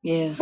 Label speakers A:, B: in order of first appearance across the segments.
A: Yeah.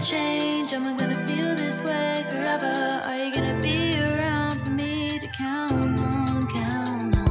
A: change? Am I gonna feel this way forever? Are you gonna be around for me to count on, count on?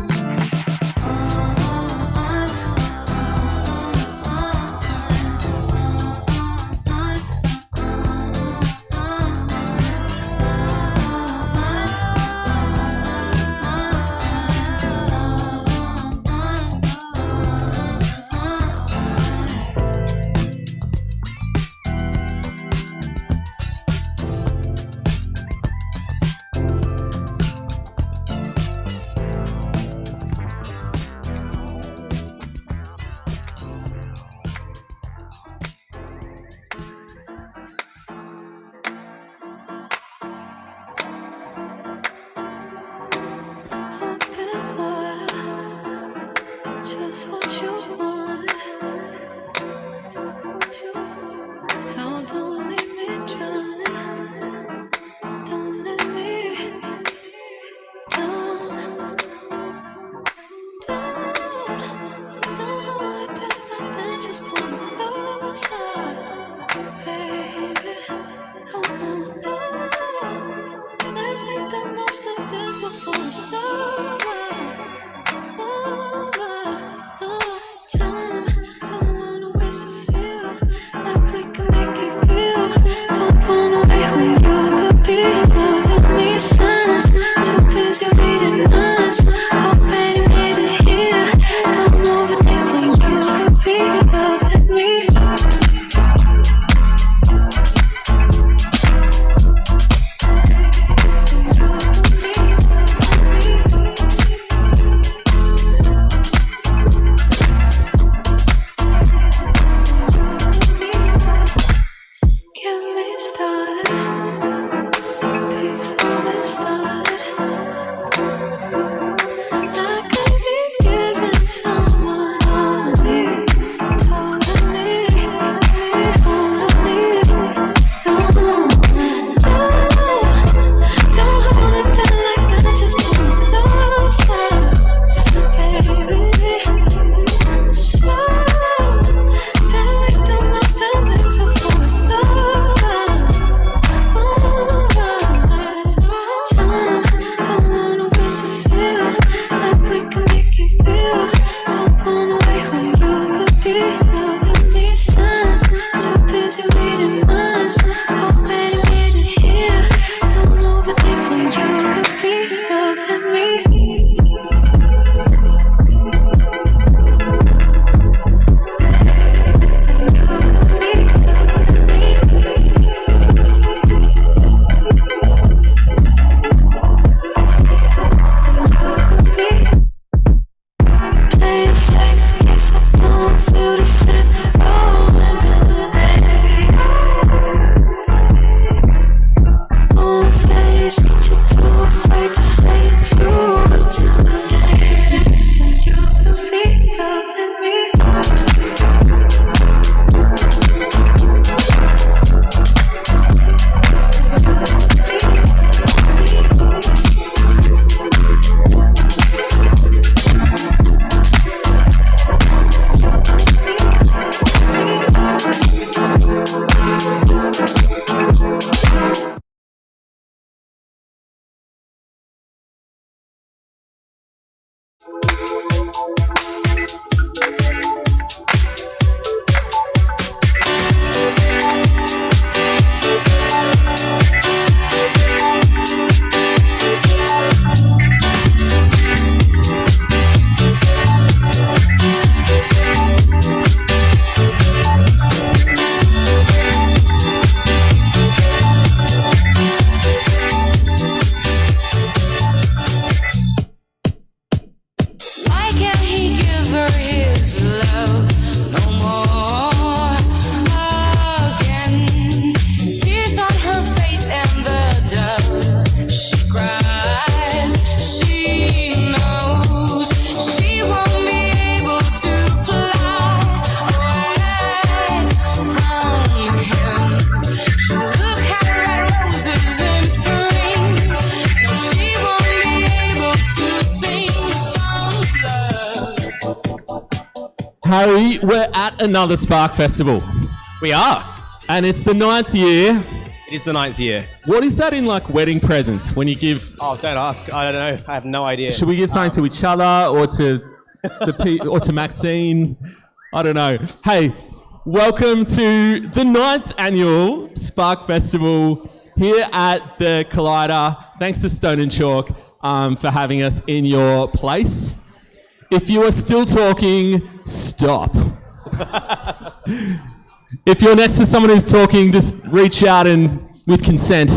A: Just what you want. So don't leave me drowning. Don't let me down. Don't hold it back like that. Just pull me closer, baby. Oh. Let's make the most of this before it's over. Silence, too busy reading minds. Already made it here. Don't overthink when you could be loving me. Get me started.
B: Harry, we're at another Spark Festival.
C: We are.
B: And it's the 9th year.
C: It is the 9th year.
B: What is that in like wedding presents when you give?
C: Oh, don't ask. I don't know. I have no idea.
B: Should we give something to each other or to or to Maxine? I don't know. Hey, welcome to the 9th annual Spark Festival here at the Collider. Thanks to Stone and Chalk for having us in your place. If you are still talking, stop. If you're next to someone who's talking, just reach out and, with consent,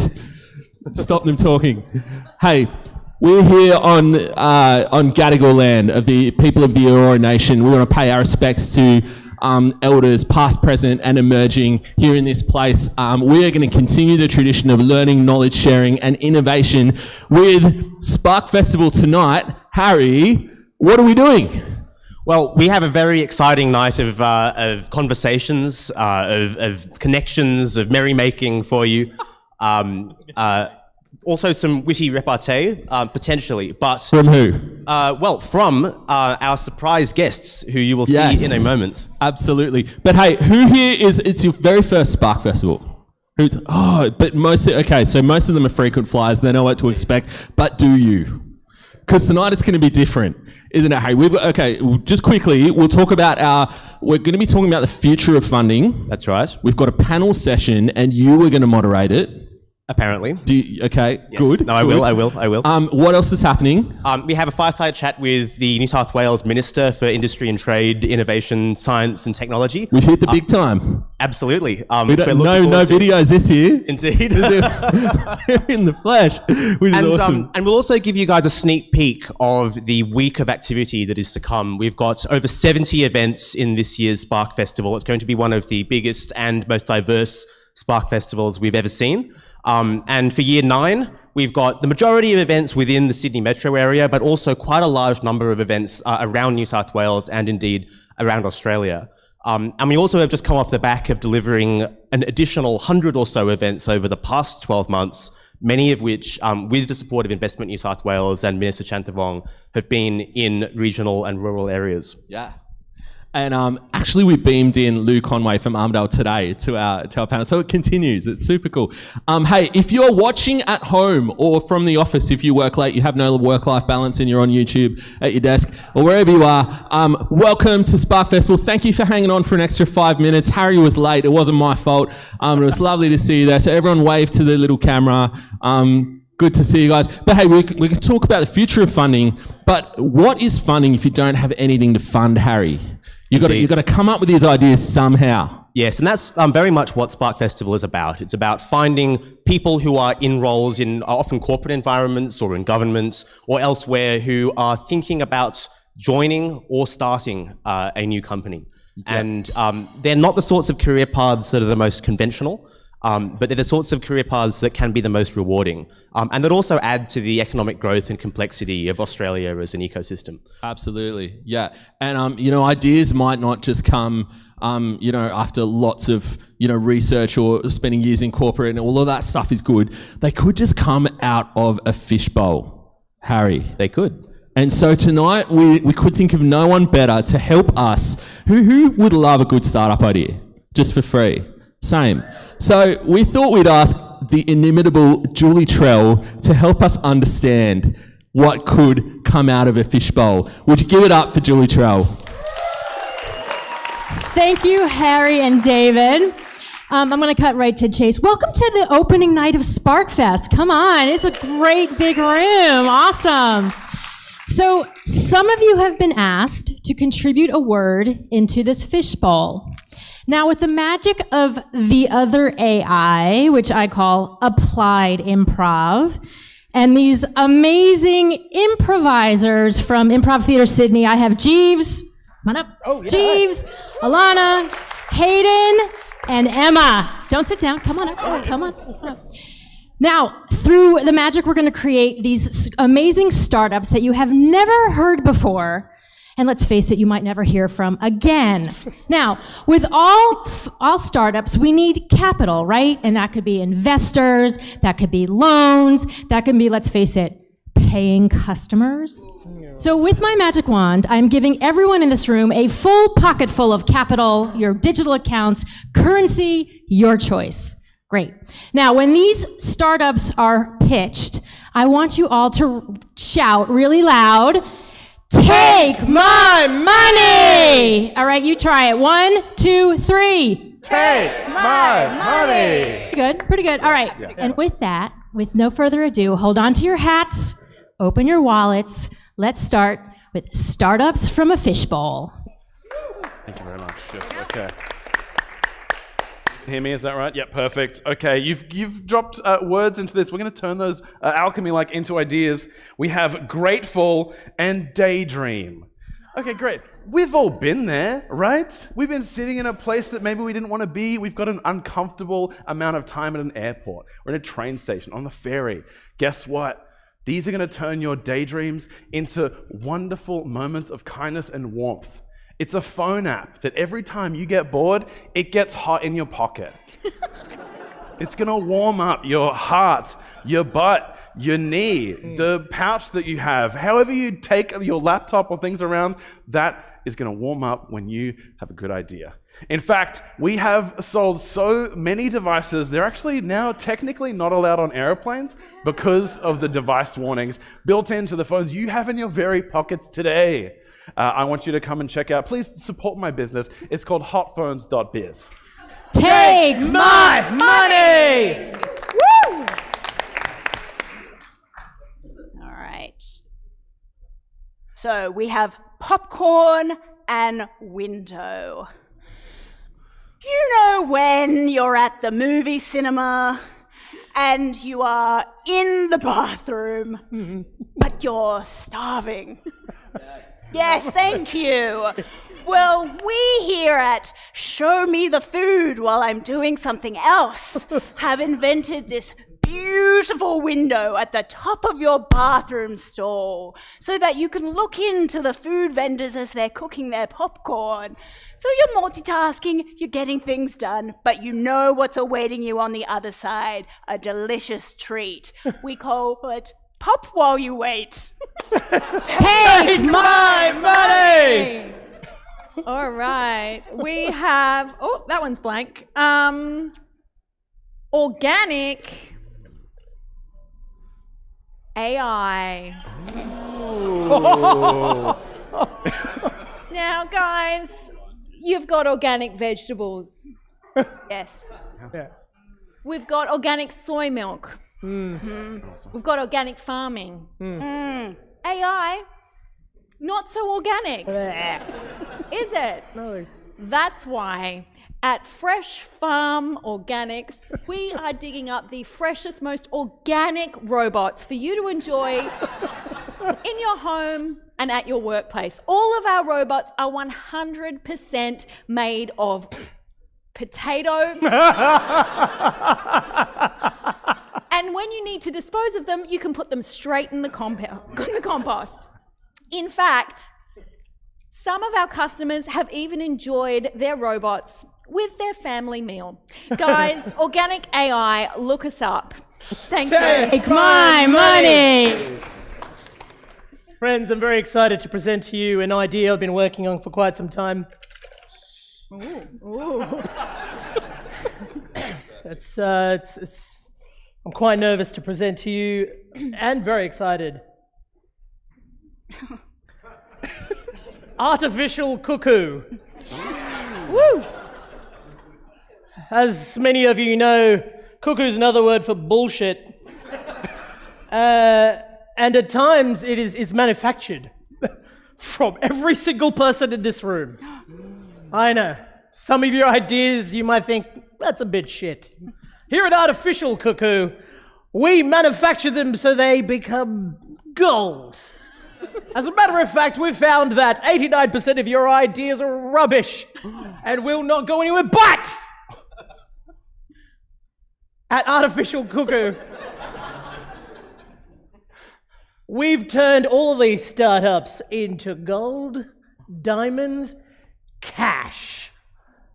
B: stop them talking. Hey, we're here on Gadigal land of the people of the Eora Nation. We want to pay our respects to elders, past, present, and emerging here in this place. We are going to continue the tradition of learning, knowledge sharing, and innovation with Spark Festival tonight. Harry, what are we doing?
C: Well, we have a very exciting night of conversations, of connections, of merrymaking for you. Also some witty repartee, potentially. But
B: from who?
C: From our surprise guests, who you will see in a moment.
B: Absolutely. But hey, who here it's your very first Spark Festival? But most of them are frequent flyers. They know what to expect. But do you? Because tonight it's going to be different, isn't it? Hey, just quickly, we're going to be talking about the future of funding.
C: That's right.
B: We've got a panel session and you are going to moderate it.
C: Apparently.
B: Yes. Good.
C: No, I will.
B: What else is happening?
C: We have a fireside chat with the New South Wales Minister for Industry and Trade, Innovation, Science and Technology.
B: We've hit the big time.
C: Absolutely.
B: No videos this year.
C: Indeed.
B: In the flesh, which is awesome.
C: And we'll also give you guys a sneak peek of the week of activity that is to come. We've got over 70 events in this year's Spark Festival. It's going to be one of the biggest and most diverse Spark Festivals we've ever seen. And for year 9, we've got the majority of events within the Sydney metro area, but also quite a large number of events around New South Wales and indeed around Australia. And we also have just come off the back of delivering an additional 100 or so events over the past 12 months, many of which, with the support of Investment New South Wales and Minister Chantavong, have been in regional and rural areas.
B: Yeah. And actually, we beamed in Lou Conway from Armidale today to our panel. So it continues. It's super cool. Hey, if you're watching at home or from the office, if you work late, you have no work-life balance and you're on YouTube at your desk or wherever you are, welcome to Spark Festival. Thank you for hanging on for an extra 5 minutes. Harry was late. It wasn't my fault. It was lovely to see you there. So everyone wave to the little camera. Good to see you guys. But hey, we can talk about the future of funding. But what is funding if you don't have anything to fund, Harry? You've got to come up with these ideas somehow.
C: Yes, and that's very much what Spark Festival is about. It's about finding people who are in roles in often corporate environments or in government or elsewhere who are thinking about joining or starting a new company. Yeah. And they're not the sorts of career paths that are the most conventional, but they're the sorts of career paths that can be the most rewarding and that also add to the economic growth and complexity of Australia as an ecosystem.
B: Absolutely, yeah. And, ideas might not just come, after lots of, research or spending years in corporate and all of that stuff is good. They could just come out of a fishbowl, Harry.
C: They could.
B: And so tonight we could think of no one better to help us. Who would love a good startup idea just for free? Same. So we thought we'd ask the inimitable Julie Trell to help us understand what could come out of a fishbowl. Would you give it up for Julie Trell?
D: Thank you, Harry and David. I'm going to cut right to chase. Welcome to the opening night of SparkFest. Come on, it's a great big room. Awesome. So some of you have been asked to contribute a word into this fishbowl. Now, with the magic of the other AI, which I call applied improv, and these amazing improvisers from Improv Theatre Sydney, I have Jeeves, come on up, Jeeves, Alana, Hayden, and Emma. Don't sit down, come on up, come on. Now, through the magic, we're going to create these amazing startups that you have never heard before. And let's face it, you might never hear from again. Now, with all startups, we need capital, right? And that could be investors, that could be loans, that could be, let's face it, paying customers. So with my magic wand, I'm giving everyone in this room a full pocket full of capital, your digital accounts, currency, your choice. Great. Now, when these startups are pitched, I want you all to shout really loud, "Take my money!" All right, you try it. 1, 2, 3.
E: Take my money!
D: Pretty good. All right. And with that, with no further ado, hold on to your hats, open your wallets. Let's start with startups from a fishbowl.
E: Thank you very much. Yes, okay. Hear me, is that right? Yeah, perfect. Okay, you've dropped words into this. We're going to turn those alchemy-like into ideas. We have grateful and daydream. Okay, great. We've all been there, right? We've been sitting in a place that maybe we didn't want to be. We've got an uncomfortable amount of time at an airport or in a train station, on the ferry. Guess what? These are going to turn your daydreams into wonderful moments of kindness and warmth. It's a phone app that every time you get bored, it gets hot in your pocket. It's going to warm up your heart, your butt, your knee, the pouch that you have. However you take your laptop or things around, that is going to warm up when you have a good idea. In fact, we have sold so many devices, they're actually now technically not allowed on airplanes because of the device warnings built into the phones you have in your very pockets today. I want you to come and check out. Please support my business. It's called hotphones.biz.
D: Take my money!
F: Woo! All right. So we have popcorn and window. You know when you're at the movie cinema and you are in the bathroom, but you're starving. Yes, thank you. Well, we here at Show Me the Food While I'm Doing Something Else have invented this beautiful window at the top of your bathroom stall so that you can look into the food vendors as they're cooking their popcorn. So you're multitasking, you're getting things done, but you know what's awaiting you on the other side, a delicious treat. We call it Pop While You Wait.
D: Take my money!
G: All right. We have, oh, that one's blank. Organic AI. Now, guys, you've got organic vegetables.
F: Yes.
G: We've got organic soy milk. We've got organic farming. AI, not so organic. Is it? No. That's why at Fresh Farm Organics, we are digging up the freshest, most organic robots for you to enjoy in your home and at your workplace. All of our robots are 100% made of potato. And when you need to dispose of them, you can put them straight in the compost. In fact, some of our customers have even enjoyed their robots with their family meal. Guys, Organic AI, look us up. Thank you.
D: Take my money!
H: Friends, I'm very excited to present to you an idea I've been working on for quite some time. I'm quite nervous to present to you and very excited. Artificial cuckoo. Woo! As many of you know, cuckoo is another word for bullshit. And at times it is manufactured from every single person in this room. I know. Some of your ideas you might think, that's a bit shit. Here at Artificial Cuckoo, we manufacture them so they become gold. As a matter of fact, we've found that 89% of your ideas are rubbish and will not go anywhere, but at Artificial Cuckoo, we've turned all these startups into gold, diamonds, cash.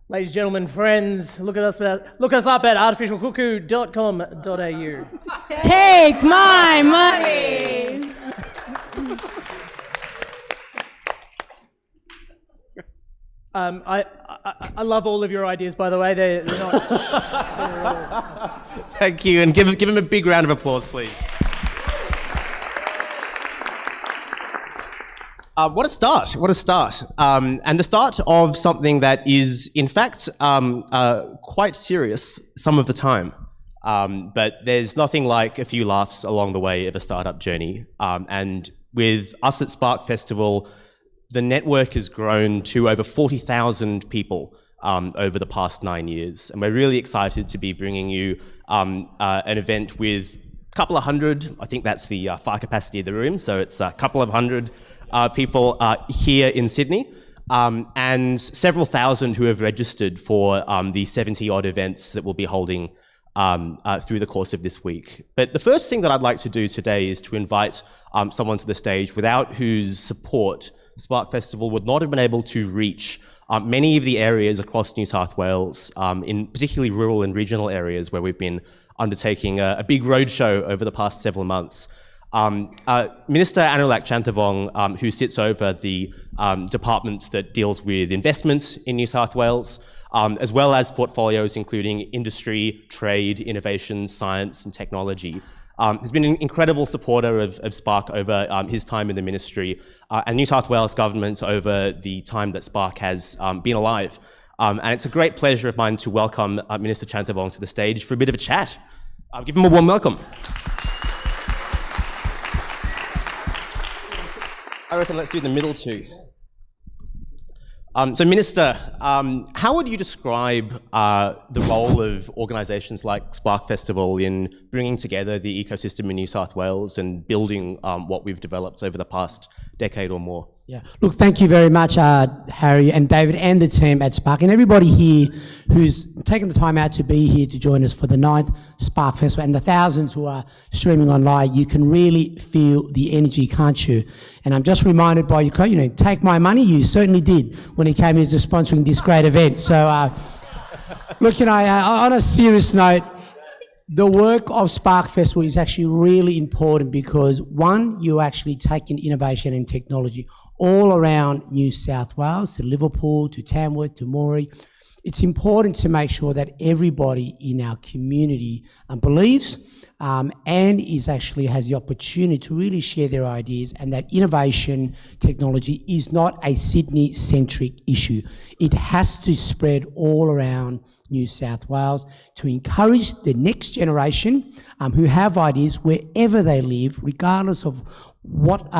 H: Ladies and gentlemen, friends, look us up at artificialcuckoo.com.au.
D: Take my money!
H: I love all of your ideas, by the way. They're not.
C: Thank you, and give him a big round of applause, please. What a start, what a start. And the start of something that is, in fact, quite serious some of the time. But there's nothing like a few laughs along the way of a startup journey. And with us at Spark Festival, the network has grown to over 40,000 people over the past 9 years. And we're really excited to be bringing you an event with a couple of hundred, I think that's the fire capacity of the room, so it's a couple of hundred people here in Sydney, and several thousand who have registered for the 70 odd events that we'll be holding through the course of this week. But the first thing that I'd like to do today is to invite someone to the stage without whose support Spark Festival would not have been able to reach many of the areas across New South Wales, in particularly rural and regional areas where we've been undertaking a big roadshow over the past several months. Minister Anurag Chanthawong, who sits over the department that deals with investments in New South Wales, as well as portfolios including industry, trade, innovation, science and technology, has been an incredible supporter of Spark over his time in the ministry and New South Wales government over the time that Spark has been alive. And it's a great pleasure of mine to welcome Minister Chanthawong to the stage for a bit of a chat. Give him a warm welcome. I reckon let's do the middle two. So Minister, how would you describe the role of organisations like Spark Festival in bringing together the ecosystem in New South Wales and building what we've developed over the past decade or more?
I: Yeah. Look, thank you very much, Harry and David and the team at Spark and everybody here who's taken the time out to be here to join us for the 9th Spark Festival and the thousands who are streaming online. You can really feel the energy, can't you? And I'm just reminded by you, take my money, you certainly did when it came into sponsoring this great event. So, look, on a serious note, the work of Spark Festival is actually really important because, one, you're actually taking innovation and technology all around New South Wales, to Liverpool, to Tamworth, to Moree. It's important to make sure that everybody in our community believes and has the opportunity to really share their ideas, and that innovation technology is not a Sydney-centric issue. It has to spread all around New South Wales to encourage the next generation who have ideas wherever they live, regardless of what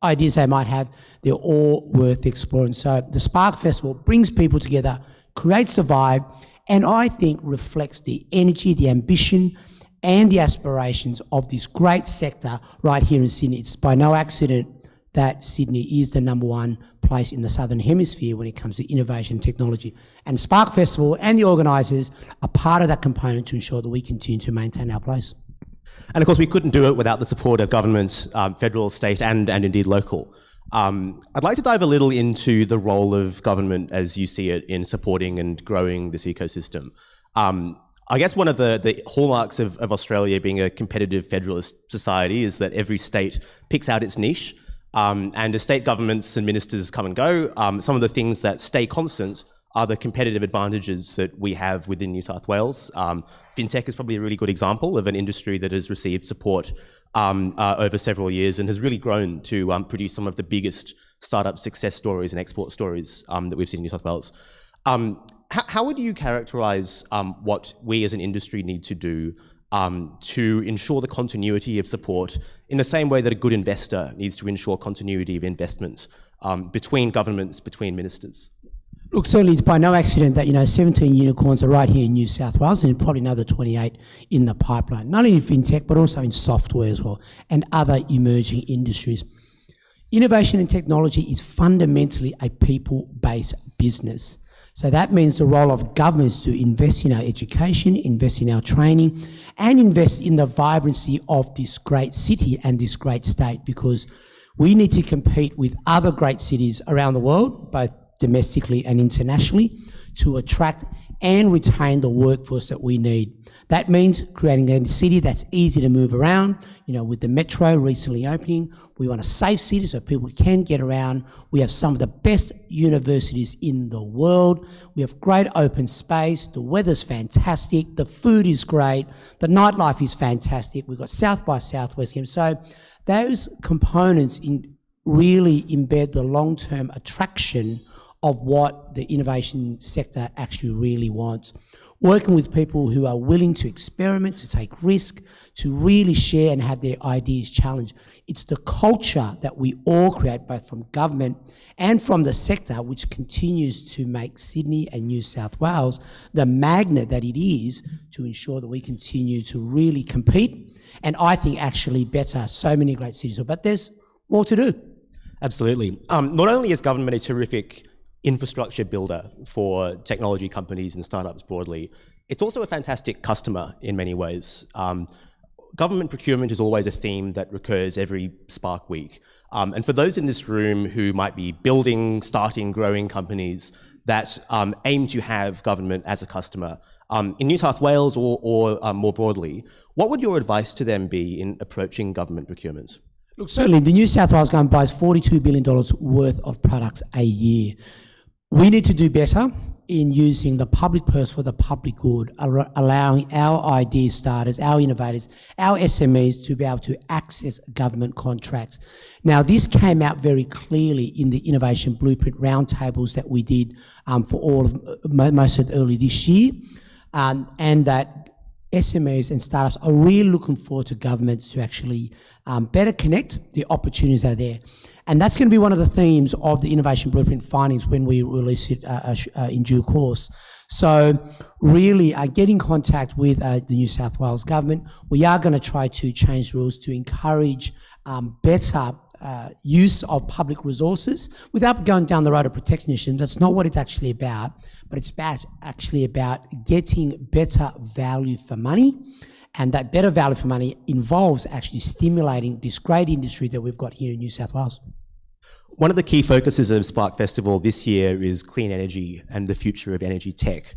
I: ideas they might have. They're all worth exploring. So the Spark Festival brings people together, creates the vibe, and I think reflects the energy, the ambition, and the aspirations of this great sector right here in Sydney. It's by no accident that Sydney is the #1 place in the Southern Hemisphere when it comes to innovation technology. And Spark Festival and the organisers are part of that component to ensure that we continue to maintain our place.
C: And of course, we couldn't do it without the support of government, federal, state, and indeed local. I'd like to dive a little into the role of government as you see it in supporting and growing this ecosystem. I guess one of the hallmarks of Australia being a competitive federalist society is that every state picks out its niche. And as state governments and ministers come and go, some of the things that stay constant are the competitive advantages that we have within New South Wales. Fintech is probably a really good example of an industry that has received support over several years and has really grown to produce some of the biggest startup success stories and export stories that we've seen in New South Wales. How would you characterise what we as an industry need to do to ensure the continuity of support in the same way that a good investor needs to ensure continuity of investment between governments, between ministers?
I: Look, certainly it's by no accident that 17 unicorns are right here in New South Wales, and probably another 28 in the pipeline, not only in fintech but also in software as well, and other emerging industries. Innovation and technology is fundamentally a people-based business. So that means the role of governments to invest in our education, invest in our training, and invest in the vibrancy of this great city and this great state, because we need to compete with other great cities around the world, both domestically and internationally, to attract and retain the workforce that we need. That means creating a city that's easy to move around. With the metro recently opening, we want a safe city so people can get around. We have some of the best universities in the world. We have great open space. The weather's fantastic. The food is great. The nightlife is fantastic. We've got South by Southwest games. So those components really embed the long-term attraction of what the innovation sector actually really wants. Working with people who are willing to experiment, to take risk, to really share and have their ideas challenged. It's the culture that we all create, both from government and from the sector, which continues to make Sydney and New South Wales the magnet that it is to ensure that we continue to really compete and I think actually better so many great cities. But there's more to do.
C: Absolutely. Not only is government a terrific infrastructure builder for technology companies and startups broadly, it's also a fantastic customer in many ways. Government procurement is always a theme that recurs every Spark Week. And for those in this room who might be building, starting, growing companies that aim to have government as a customer, in New South Wales or more broadly, what would your advice to them be in approaching government procurement?
I: Look, certainly the New South Wales government buys $42 billion worth of products a year. We need to do better in using the public purse for the public good, allowing our idea starters, our innovators, our SMEs to be able to access government contracts. Now, this came out very clearly in the Innovation Blueprint roundtables that we did for all of most of early this year, and that SMEs and startups are really looking forward to governments to actually better connect the opportunities that are there. And that's going to be one of the themes of the Innovation Blueprint findings when we release it in due course. So really get in contact with the New South Wales government. We are going to try to change rules to encourage better use of public resources without going down the road of protectionism. That's not what it's actually about, but it's actually about getting better value for money. And that better value for money involves actually stimulating this great industry that we've got here in New South Wales.
C: One of the key focuses of Spark Festival this year is clean energy and the future of energy tech.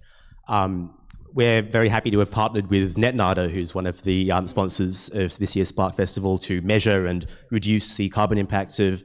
C: We're very happy to have partnered with NetNada, who's one of the sponsors of this year's Spark Festival, to measure and reduce the carbon impacts of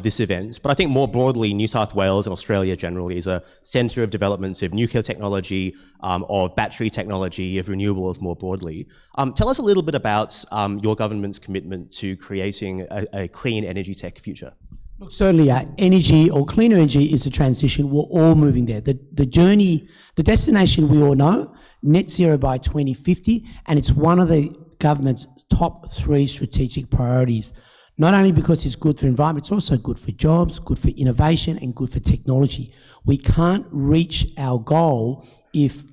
C: this event. But I think more broadly, New South Wales and Australia generally is a centre of developments of nuclear technology, of battery technology, of renewables more broadly. Tell us a little bit about your government's commitment to creating a clean energy tech future.
I: Look, certainly energy or cleaner energy is a transition. We're all moving there. The journey, the destination we all know, net zero by 2050, and it's one of the government's top 3 strategic priorities. Not only because it's good for environment, it's also good for jobs, good for innovation, and good for technology. We can't reach our goal if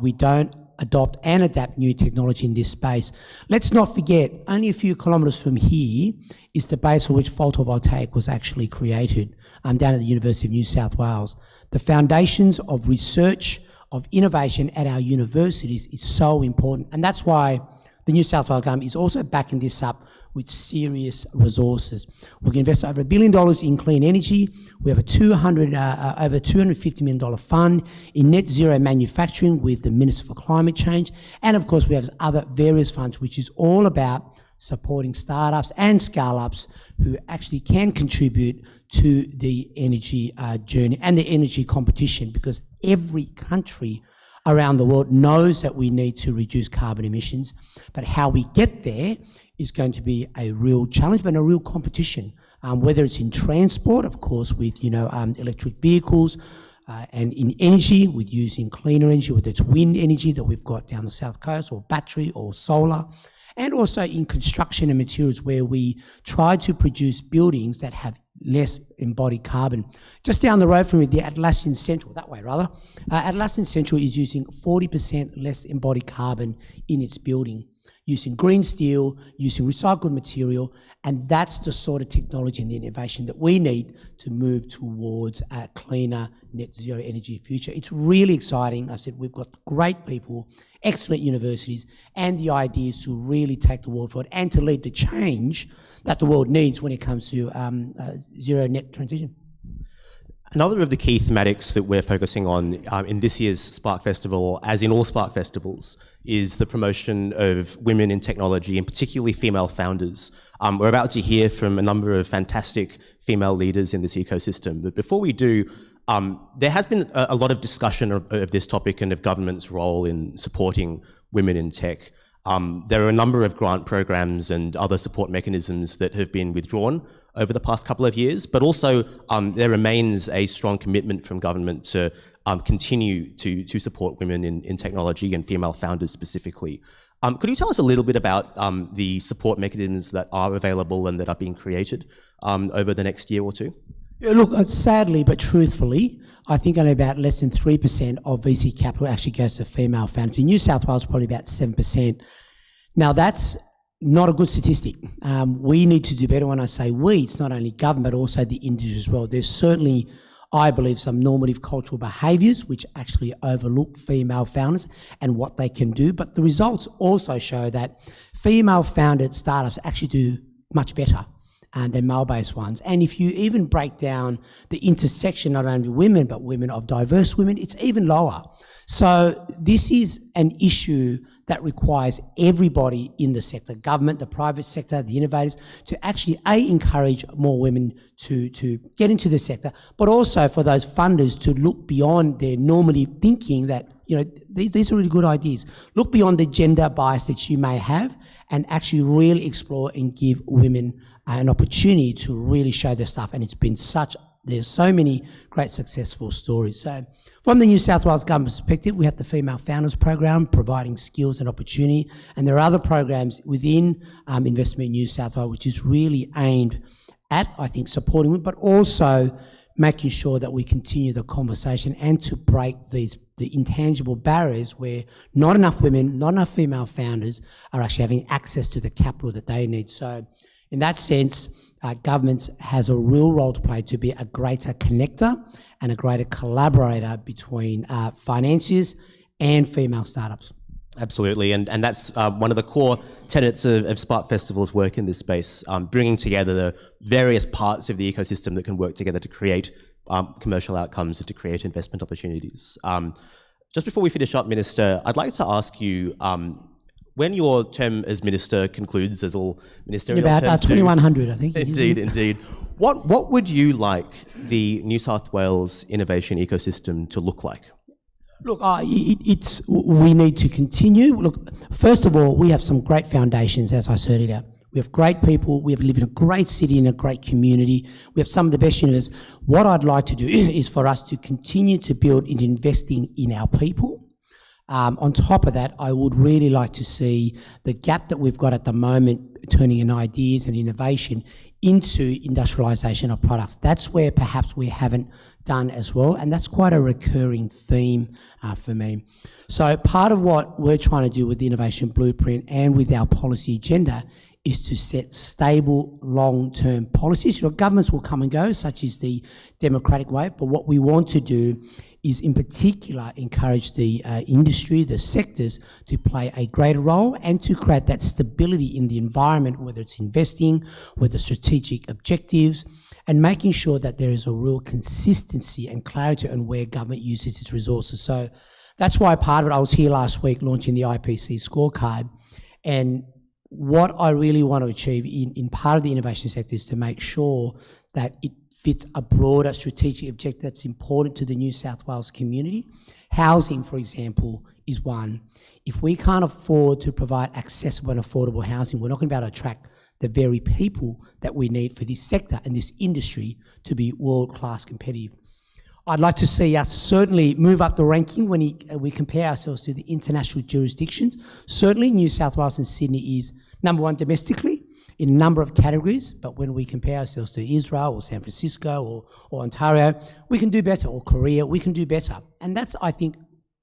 I: we don't adopt and adapt new technology in this space. Let's not forget, only a few kilometres from here is the base on which photovoltaic was actually created, down at the University of New South Wales. The foundations of research, of innovation at our universities is so important, and that's why the New South Wales government is also backing this up with serious resources. We're going to invest over $1 billion in clean energy. We have a over $250 million fund in net zero manufacturing with the Minister for Climate Change. And of course, we have other various funds, which is all about supporting startups and scale-ups who actually can contribute to the energy journey and the energy competition, because every country around the world knows that we need to reduce carbon emissions, but how we get there is going to be a real challenge, but a real competition, whether it's in transport, of course, with electric vehicles, and in energy, with using cleaner energy, whether it's wind energy that we've got down the south coast, or battery or solar, and also in construction and materials, where we try to produce buildings that have less embodied carbon. Just down the road from me, the Atlassian Central, Atlassian Central is using 40% less embodied carbon in its building, using green steel, using recycled material, and that's the sort of technology and the innovation that we need to move towards a cleaner net zero energy future. It's really exciting. I said, we've got great people, excellent universities, and the ideas to really take the world forward and to lead the change that the world needs when it comes to zero net transition.
C: Another of the key thematics that we're focusing on in this year's Spark Festival, as in all Spark Festivals, is the promotion of women in technology, and particularly female founders. We're about to hear from a number of fantastic female leaders in this ecosystem. But before we do, there has been a lot of discussion of this topic and of government's role in supporting women in tech. There are a number of grant programs and other support mechanisms that have been withdrawn over the past couple of years, but also there remains a strong commitment from government to continue to support women in technology and female founders specifically. Could you tell us a little bit about the support mechanisms that are available and that are being created over the next year or two?
I: Yeah, look, sadly but truthfully, I think only about less than 3% of VC capital actually goes to female founders. In New South Wales, probably about 7%. Now, that's not a good statistic. We need to do better. When I say we, it's not only government, but also the industry as well. There's certainly, I believe, some normative cultural behaviours which actually overlook female founders and what they can do. But the results also show that female-founded startups actually do much better than male-based ones. And if you even break down the intersection, not only women, but women of diverse women, it's even lower. So this is an issue that requires everybody in the sector, government, the private sector, the innovators, to actually, encourage more women to get into the sector, but also for those funders to look beyond their normative thinking that, you know, these are really good ideas. Look beyond the gender bias that you may have and actually really explore and give women an opportunity to really show their stuff. And there's so many great successful stories. So from the New South Wales government perspective, we have the Female Founders Program providing skills and opportunity. And there are other programs within Investment New South Wales, which is really aimed at, I think, supporting women, but also making sure that we continue the conversation and to break the intangible barriers where not enough women, not enough female founders are actually having access to the capital that they need. So in that sense, governments has a real role to play to be a greater connector and a greater collaborator between financiers and female startups.
C: Absolutely, and that's one of the core tenets of Spark Festival's work in this space, bringing together the various parts of the ecosystem that can work together to create commercial outcomes and to create investment opportunities. Just before we finish up, Minister, I'd like to ask you, when your term as Minister concludes, as all ministerial
I: about
C: terms
I: 2100, I think.
C: Indeed. What would you like the New South Wales innovation ecosystem to look like?
I: Look, we need to continue. Look, first of all, we have some great foundations, as I said earlier. We have great people. We live in a great city, in a great community. We have some of the best universities. What I'd like to do is for us to continue to build and investing in our people. On top of that, I would really like to see the gap that we've got at the moment turning in ideas and innovation into industrialisation of products. That's where perhaps we haven't done as well, and that's quite a recurring theme for me. So part of what we're trying to do with the Innovation Blueprint and with our policy agenda is to set stable long-term policies. You know, governments will come and go, such as the democratic wave, but what we want to do is in particular encourage the industry, the sectors, to play a greater role and to create that stability in the environment, whether it's investing, whether strategic objectives, and making sure that there is a real consistency and clarity on where government uses its resources. So that's why part of it, I was here last week launching the IPC scorecard, and what I really want to achieve in part of the innovation sector is to make sure that it fits a broader strategic objective that's important to the New South Wales community. Housing, for example, is one. If we can't afford to provide accessible and affordable housing, we're not going to be able to attract the very people that we need for this sector and this industry to be world-class competitive. I'd like to see us certainly move up the ranking when we compare ourselves to the international jurisdictions. Certainly New South Wales and Sydney is number one domestically in a number of categories, but when we compare ourselves to Israel or San Francisco or Ontario, we can do better, or Korea, we can do better. And that's, I think,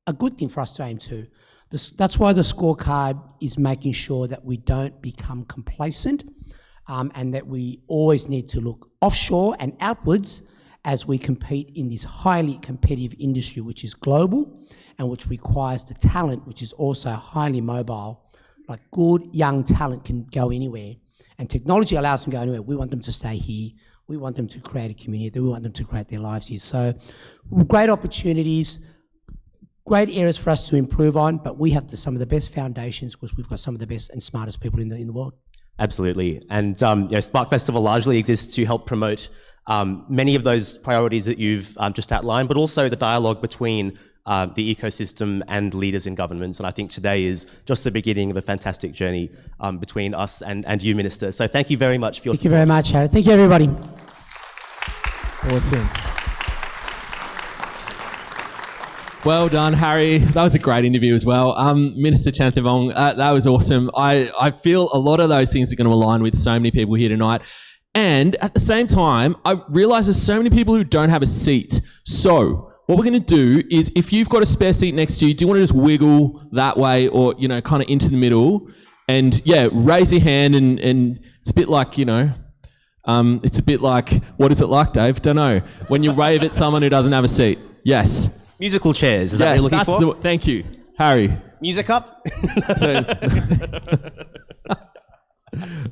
I: a good thing for us to aim to. That's why the scorecard is making sure that we don't become complacent and that we always need to look offshore and outwards as we compete in this highly competitive industry, which is global and which requires the talent, which is also highly mobile. Like good young talent can go anywhere, and technology allows them to go anywhere. We want them to stay here. We want them to create a community. We want them to create their lives here. So great opportunities, great areas for us to improve on, but we have some of the best foundations because we've got some of the best and smartest people in the world. Absolutely. And Spark Festival largely exists to help promote many of those priorities that you've just outlined, but also the dialogue between the ecosystem and leaders in governments. And I think today is just the beginning of a fantastic journey between us and you, Minister. So thank you very much for your support. Thank you very much, Harry. Thank you, everybody.
B: Awesome. Well done, Harry. That was a great interview as well. Minister Chanthavong, that was awesome. I feel a lot of those things are going to align with so many people here tonight. And at the same time, I realise there's so many people who don't have a seat. So what we're going to do is, if you've got a spare seat next to you, do you want to just wiggle that way or, kind of into the middle? And yeah, raise your hand and it's a bit like, it's a bit like, what is it like, Dave? Don't know. When you wave at someone who doesn't have a seat. Yes. Musical chairs, is that what you're looking for? Thank you. Harry. Music up?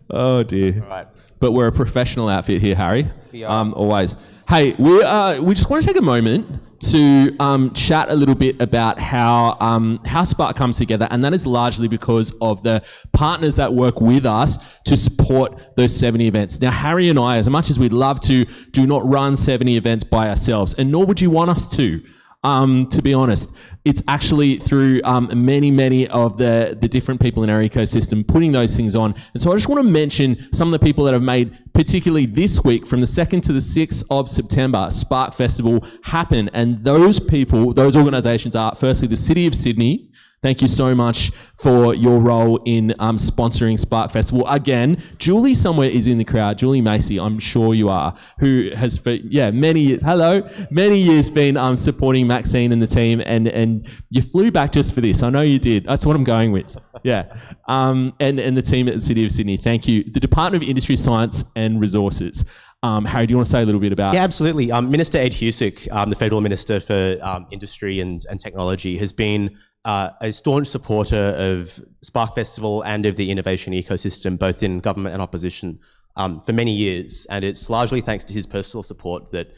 B: Oh dear. All right. But we're a professional outfit here, Harry. We are. Always. Hey, we just want to take a moment to chat a little bit about how Spark comes together, and that is largely because of the partners that work with us to support those 70 events. Now, Harry and I, as much as we'd love to, do not run 70 events by ourselves, and nor would you want us to be honest. It's actually through many of the different people in our ecosystem putting those things on. And so I just want to mention some of the people that have made, particularly this week, from the 2nd to the 6th of September, Spark Festival happen. And those people, those organisations are, firstly, the City of Sydney. Thank you so much for your role in sponsoring Spark Festival. Again, Julie somewhere is in the crowd. Julie Macy, I'm sure you are, who has for many years been supporting Maxine and the team, and you flew back just for this. I know you did. That's what I'm going with. Yeah, and the team at the City of Sydney. Thank you. The Department of Industry, Science and Resources. Harry, do you want to say a little bit about? Yeah, absolutely. Minister Ed Husick, the Federal Minister for Industry and Technology, has been a staunch supporter of Spark Festival and of the innovation ecosystem, both in government and opposition, for many years. And it's largely thanks to his personal support that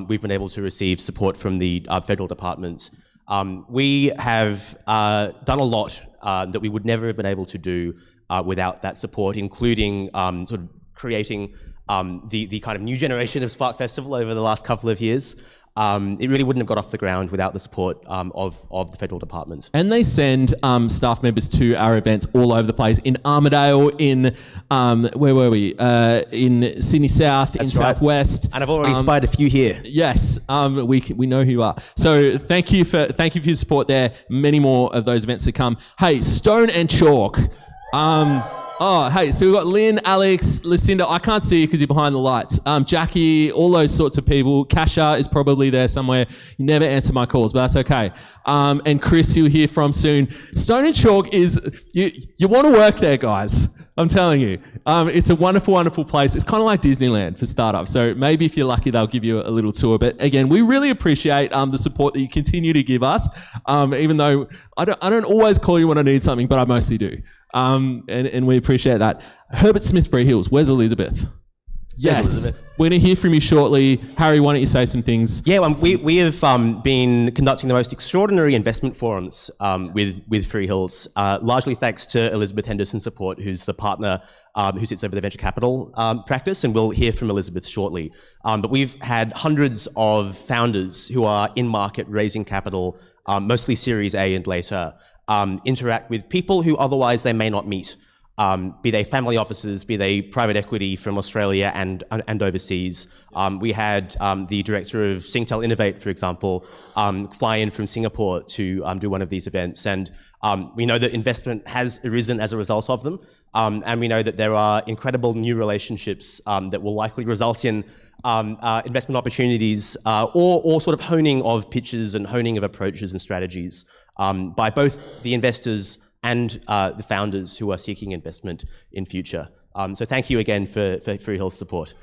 B: we've been able to receive support from the federal department. We have done a lot that we would never have been able to do without that support, including sort of creating the kind of new generation of Spark Festival over the last couple of years. It really wouldn't have got off the ground without the support of the federal department. And they send staff members to our events all over the place, in Armidale, in where were we? In Sydney South, in Southwest. And I've already spied a few here. Yes, we know who you are. So thank you for your support there. Many more of those events to come. Hey, Stone and Chalk. Hey, so we've got Lynn, Alex, Lucinda. I can't see you because you're behind the lights. Jackie, all those sorts of people. Kasha is probably there somewhere. You never answer my calls, but that's okay. And Chris, you'll hear from soon. Stone and Chalk is, you want to work there, guys. I'm telling you. It's a wonderful, wonderful place. It's kind of like Disneyland for startups. So maybe if you're lucky, they'll give you a little tour. But again, we really appreciate the support that you continue to give us, even though I don't always call you when I need something, but I mostly do. And we appreciate that. Herbert Smith Freehills, where's Elizabeth? Yes, Elizabeth. We're going to hear from you shortly. Harry, why don't you say some things? Yeah, we have been conducting the most extraordinary investment forums with Freehills, largely thanks to Elizabeth Henderson's support, who's the partner who sits over the venture capital practice, and we'll hear from Elizabeth shortly. But we've had hundreds of founders who are in market raising capital, mostly Series A and later, interact with people who otherwise they may not meet. Be they family offices, be they private equity from Australia and overseas. We had the director of Singtel Innovate, for example, fly in from Singapore to do one of these events. And we know that investment has arisen as a result of them. And we know that there are incredible new relationships that will likely result in investment opportunities or sort of honing of pitches and honing of approaches and strategies by both the investors and the founders who are seeking investment in future. So thank you again for Freehill's support.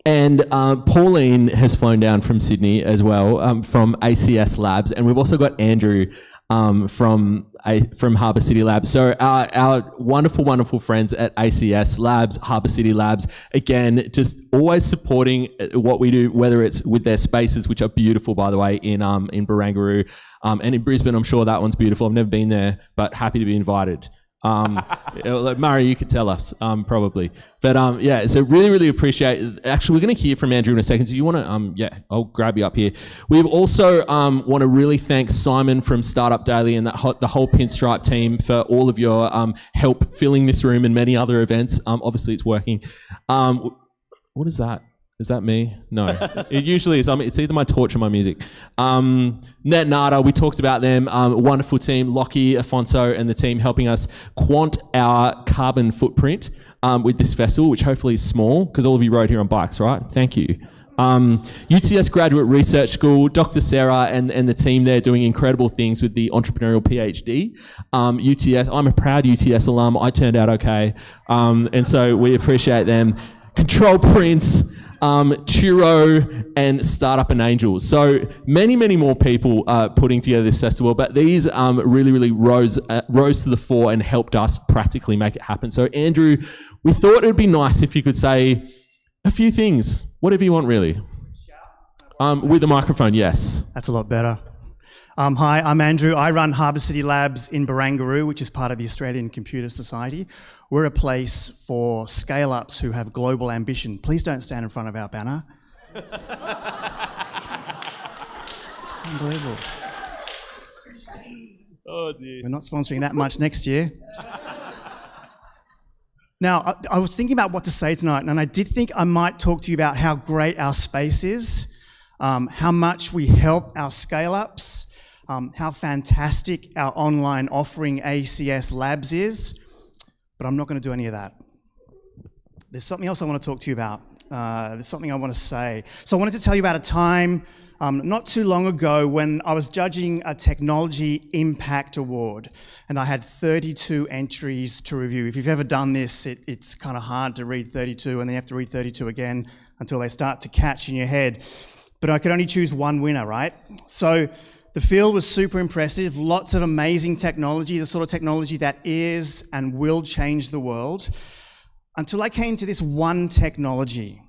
B: And Pauline has flown down from Sydney as well, from ACS Labs. And we've also got Andrew from Harbour City Labs. So our wonderful, wonderful friends at ACS Labs, Harbour City Labs, again, just always supporting what we do, whether it's with their spaces, which are beautiful, by the way, in Barangaroo, and in Brisbane. I'm sure that one's beautiful. I've never been there, but happy to be invited. Murray, you could tell us, probably. But yeah, so really, really appreciate it. Actually, we're going to hear from Andrew in a second. So you want to, yeah, I'll grab you up here. We also want to really thank Simon from Startup Daily and the whole Pinstripe team for all of your help filling this room and many other events. Obviously, it's working. What is that? Is that me? No. It usually is. It's either my torch or my music. Net Nada, we talked about them. Wonderful team. Lockie, Afonso, and the team helping us quant our carbon footprint with this festival, which hopefully is small, because all of you rode here on bikes, right? Thank you. UTS Graduate Research School, Dr. Sarah and the team there doing incredible things with the entrepreneurial PhD. UTS, I'm a proud UTS alum. I turned out okay. And so we appreciate them. Control Prints, Churro, and Startup and Angels. So many, many more people putting together this festival, but these really, really rose to the fore and helped us practically make it happen. So Andrew, we thought it would be nice if you could say a few things, whatever you want really. With the microphone, yes.
J: That's a lot better. Hi, I'm Andrew. I run Harbour City Labs in Barangaroo, which is part of the Australian Computer Society. We're a place for scale-ups who have global ambition. Please don't stand in front of our banner. Unbelievable.
B: Oh dear.
J: We're not sponsoring that much next year. Now, I was thinking about what to say tonight, and I did think I might talk to you about how great our space is, how much we help our scale-ups, how fantastic our online offering ACS Labs is, but I'm not going to do any of that. There's something else I want to talk to you about. There's something I want to say. So I wanted to tell you about a time not too long ago when I was judging a Technology Impact Award, and I had 32 entries to review. If you've ever done this, it's kind of hard to read 32, and then you have to read 32 again until they start to catch in your head. But I could only choose one winner, right? So the field was super impressive, lots of amazing technology, the sort of technology that is and will change the world, until I came to this one technology.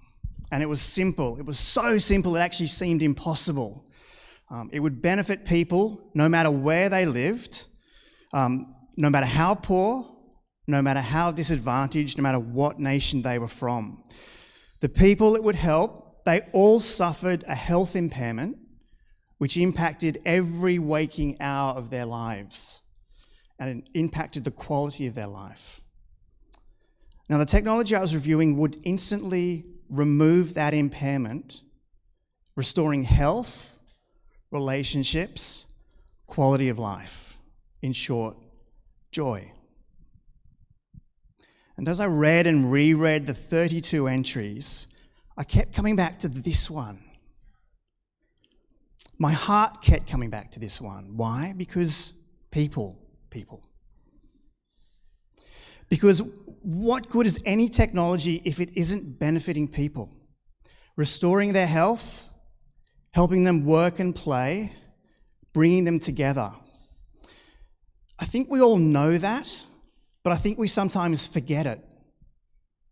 J: And it was simple. It was so simple it actually seemed impossible. It would benefit people no matter where they lived, no matter how poor, no matter how disadvantaged, no matter what nation they were from. The people it would help, they all suffered a health impairment which impacted every waking hour of their lives, and it impacted the quality of their life. Now, the technology I was reviewing would instantly remove that impairment, restoring health, relationships, quality of life. In short, joy. And as I read and reread the 32 entries, I kept coming back to this one. My heart kept coming back to this one. Why? Because people. Because what good is any technology if it isn't benefiting people? Restoring their health, helping them work and play, bringing them together. I think we all know that, but I think we sometimes forget it.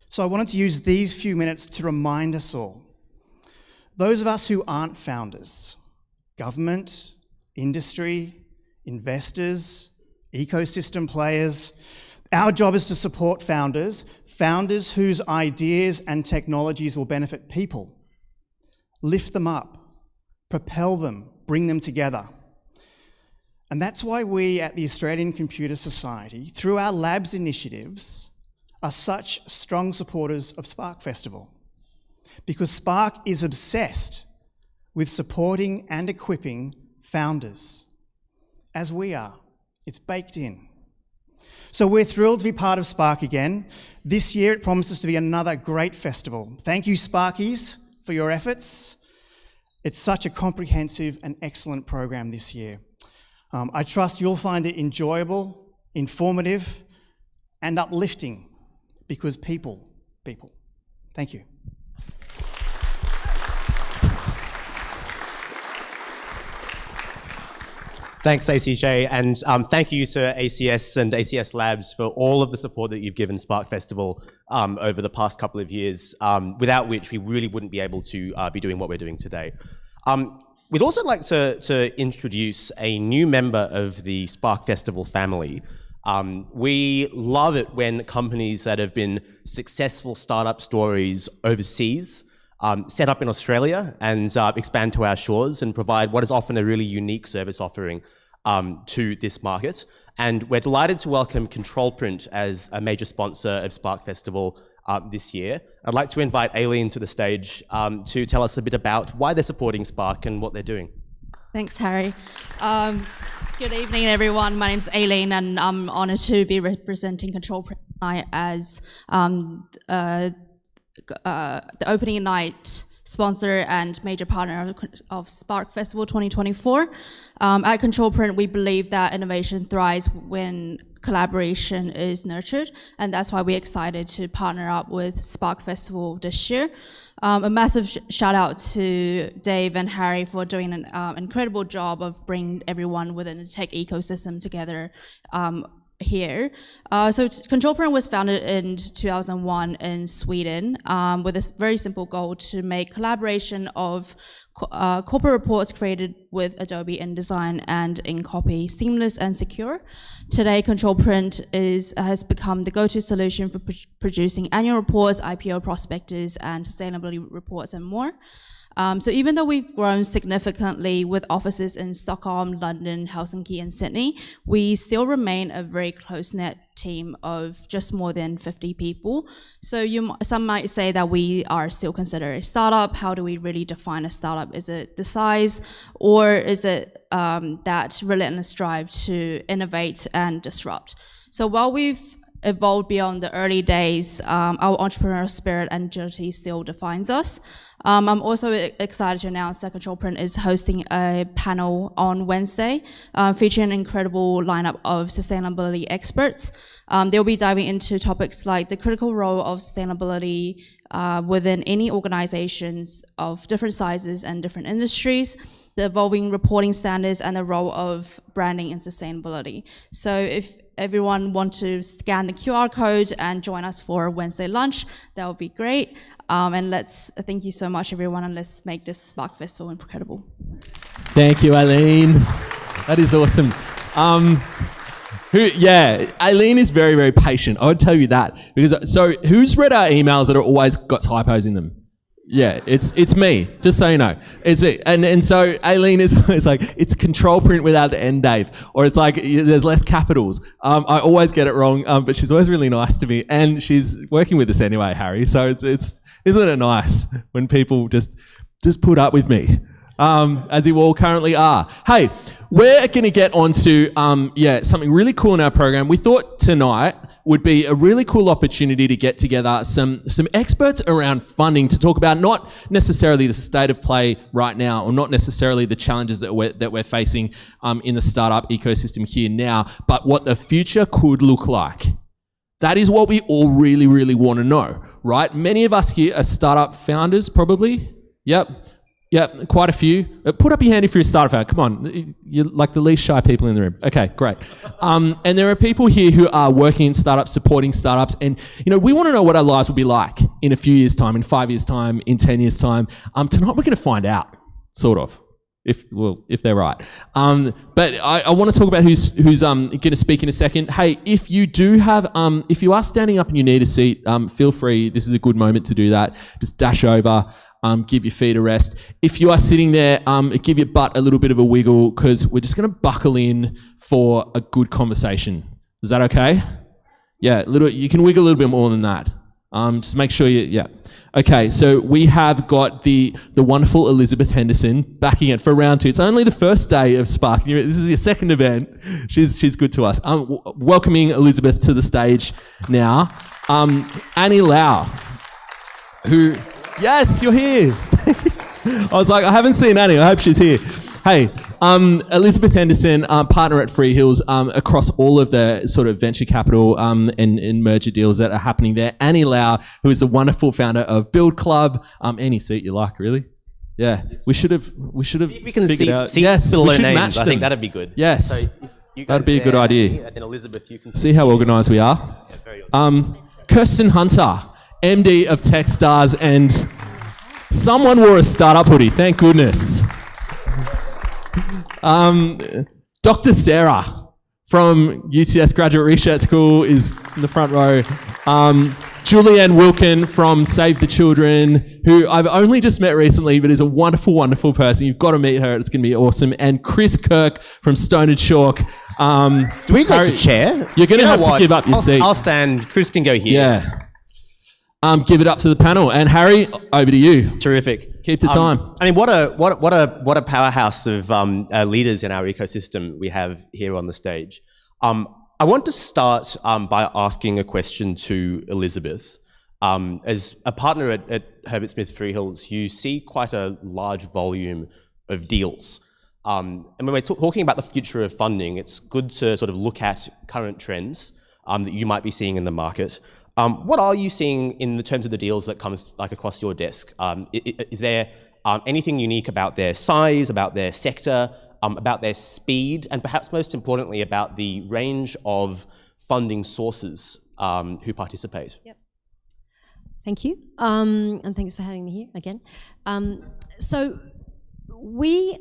J: So I wanted to use these few minutes to remind us all. Those of us who aren't founders, government, industry, investors, ecosystem players, our job is to support founders whose ideas and technologies will benefit people, lift them up, propel them, bring them together. And that's why we at the Australian Computer Society, through our labs initiatives, are such strong supporters of Spark Festival. Because Spark is obsessed with supporting and equipping founders, as we are. It's baked in. So we're thrilled to be part of Spark again. This year it promises to be another great festival. Thank you, Sparkies, for your efforts. It's such a comprehensive and excellent program this year. I trust you'll find it enjoyable, informative, and uplifting, because people. Thank you.
C: Thanks, ACJ, and thank you to ACS and ACS Labs for all of the support that you've given Spark Festival over the past couple of years, without which we really wouldn't be able to be doing what we're doing today. We'd also like to introduce a new member of the Spark Festival family. We love it when companies that have been successful startup stories overseas set up in Australia and expand to our shores and provide what is often a really unique service offering to this market. And we're delighted to welcome Control Print as a major sponsor of Spark Festival this year. I'd like to invite Aileen to the stage to tell us a bit about why they're supporting Spark and what they're doing.
K: Thanks, Harry. Good evening, everyone. My name's Aileen, and I'm honoured to be representing Control Print tonight as the opening night sponsor and major partner of Spark Festival 2024. At Control Print, we believe that innovation thrives when collaboration is nurtured, and that's why we're excited to partner up with Spark Festival this year. A massive shout out to Dave and Harry for doing an incredible job of bringing everyone within the tech ecosystem together here. So Control Print was founded in 2001 in Sweden with a very simple goal to make collaboration of corporate reports created with Adobe InDesign and InCopy seamless and secure. Today, Control Print has become the go-to solution for producing annual reports, IPO prospectus, and sustainability reports and more. So even though we've grown significantly with offices in Stockholm, London, Helsinki, and Sydney, we still remain a very close-knit team of just more than 50 people. So some might say that we are still considered a startup. How do we really define a startup? Is it the size, or is it that relentless drive to innovate and disrupt? So while we've evolved beyond the early days, our entrepreneurial spirit and agility still defines us. I'm also excited to announce that Control Print is hosting a panel on Wednesday featuring an incredible lineup of sustainability experts. They'll be diving into topics like the critical role of sustainability within any organizations of different sizes and different industries, the evolving reporting standards, and the role of branding and sustainability. So if everyone want to scan the QR code and join us for Wednesday lunch, that would be great. And thank you so much, everyone, and let's make this Spark Festival incredible.
B: Thank you, Aileen. That is awesome. Aileen is very, very patient. I would tell you that. So who's read our emails that are always got typos in them? Yeah, it's me, just so you know. It's me. And so Aileen is like, it's Control Print without the end, Dave. Or it's like, there's less capitals. I always get it wrong, but she's always really nice to me. And she's working with us anyway, Harry. So it's isn't it nice when people just put up with me, as you all currently are. Hey, we're going to get on to something really cool in our program. We thought tonight would be a really cool opportunity to get together some experts around funding to talk about not necessarily the state of play right now, or not necessarily the challenges that we're facing in the startup ecosystem here now, but what the future could look like. That is what we all really, really want to know, right? Many of us here are startup founders, probably. Yep, quite a few. Put up your hand if you're a startup founder. Come on, you're like the least shy people in the room. Okay, great. And there are people here who are working in startups, supporting startups, and we want to know what our lives will be like in a few years' time, in 5 years' time, in 10 years' time. Tonight we're going to find out, sort of. If they're right. But I want to talk about who's going to speak in a second. Hey, if you do have, if you are standing up and you need a seat, feel free. This is a good moment to do that. Just dash over, give your feet a rest. If you are sitting there, give your butt a little bit of a wiggle, because we're just going to buckle in for a good conversation. Is that okay? Yeah, you can wiggle a little bit more than that. Just make sure Okay, so we have got the wonderful Elizabeth Henderson back again for round 2. It's only the first day of Spark. This is your second event. She's good to us. Welcoming Elizabeth to the stage now. Annie Lau, who, yes, you're here. I was like, I haven't seen Annie. I hope she's here. Hey, Elizabeth Henderson, partner at Free Hills, across all of the sort of venture capital and merger deals that are happening there. Annie Lau, who is the wonderful founder of Build Club. Any seat you like, really. Yeah, we should have
C: We can
B: figured
C: see,
B: out.
C: see
B: Yes,
C: below
B: we should
C: names.
B: match
C: I
B: them.
C: think that'd be good.
B: Yes,
C: So you go
B: that'd be a good
C: there,
B: idea.
C: And then Elizabeth, you can
B: See how organised we are.
C: very organised.
B: Kirsten Hunter, MD of Techstars, and someone wore a startup hoodie. Thank goodness. Dr. Sarah from UTS Graduate Research School is in the front row. Julianne Wilkin from Save the Children, who I've only just met recently, but is a wonderful, wonderful person. You've got to meet her. It's going to be awesome. And Chris Kirk from Stone and Chalk.
C: Do we
B: Harry,
C: take a chair?
B: You're going to
C: You know
B: have to
C: what?
B: give up your seat.
C: I'll stand. Chris can go here.
B: Yeah. Give it up to the panel. And Harry, over to you.
C: Terrific.
B: Keep to time.
C: I mean, what a powerhouse of leaders in our ecosystem we have here on the stage. I want to start by asking a question to Elizabeth. As a partner at Herbert Smith Freehills, you see quite a large volume of deals. And when we're talking about the future of funding, it's good to sort of look at current trends that you might be seeing in the market. What are you seeing in the terms of the deals that come like across your desk? Is there anything unique about their size, about their sector, about their speed, and perhaps most importantly about the range of funding sources who participate?
L: Yep. Thank you, and thanks for having me here again. So we,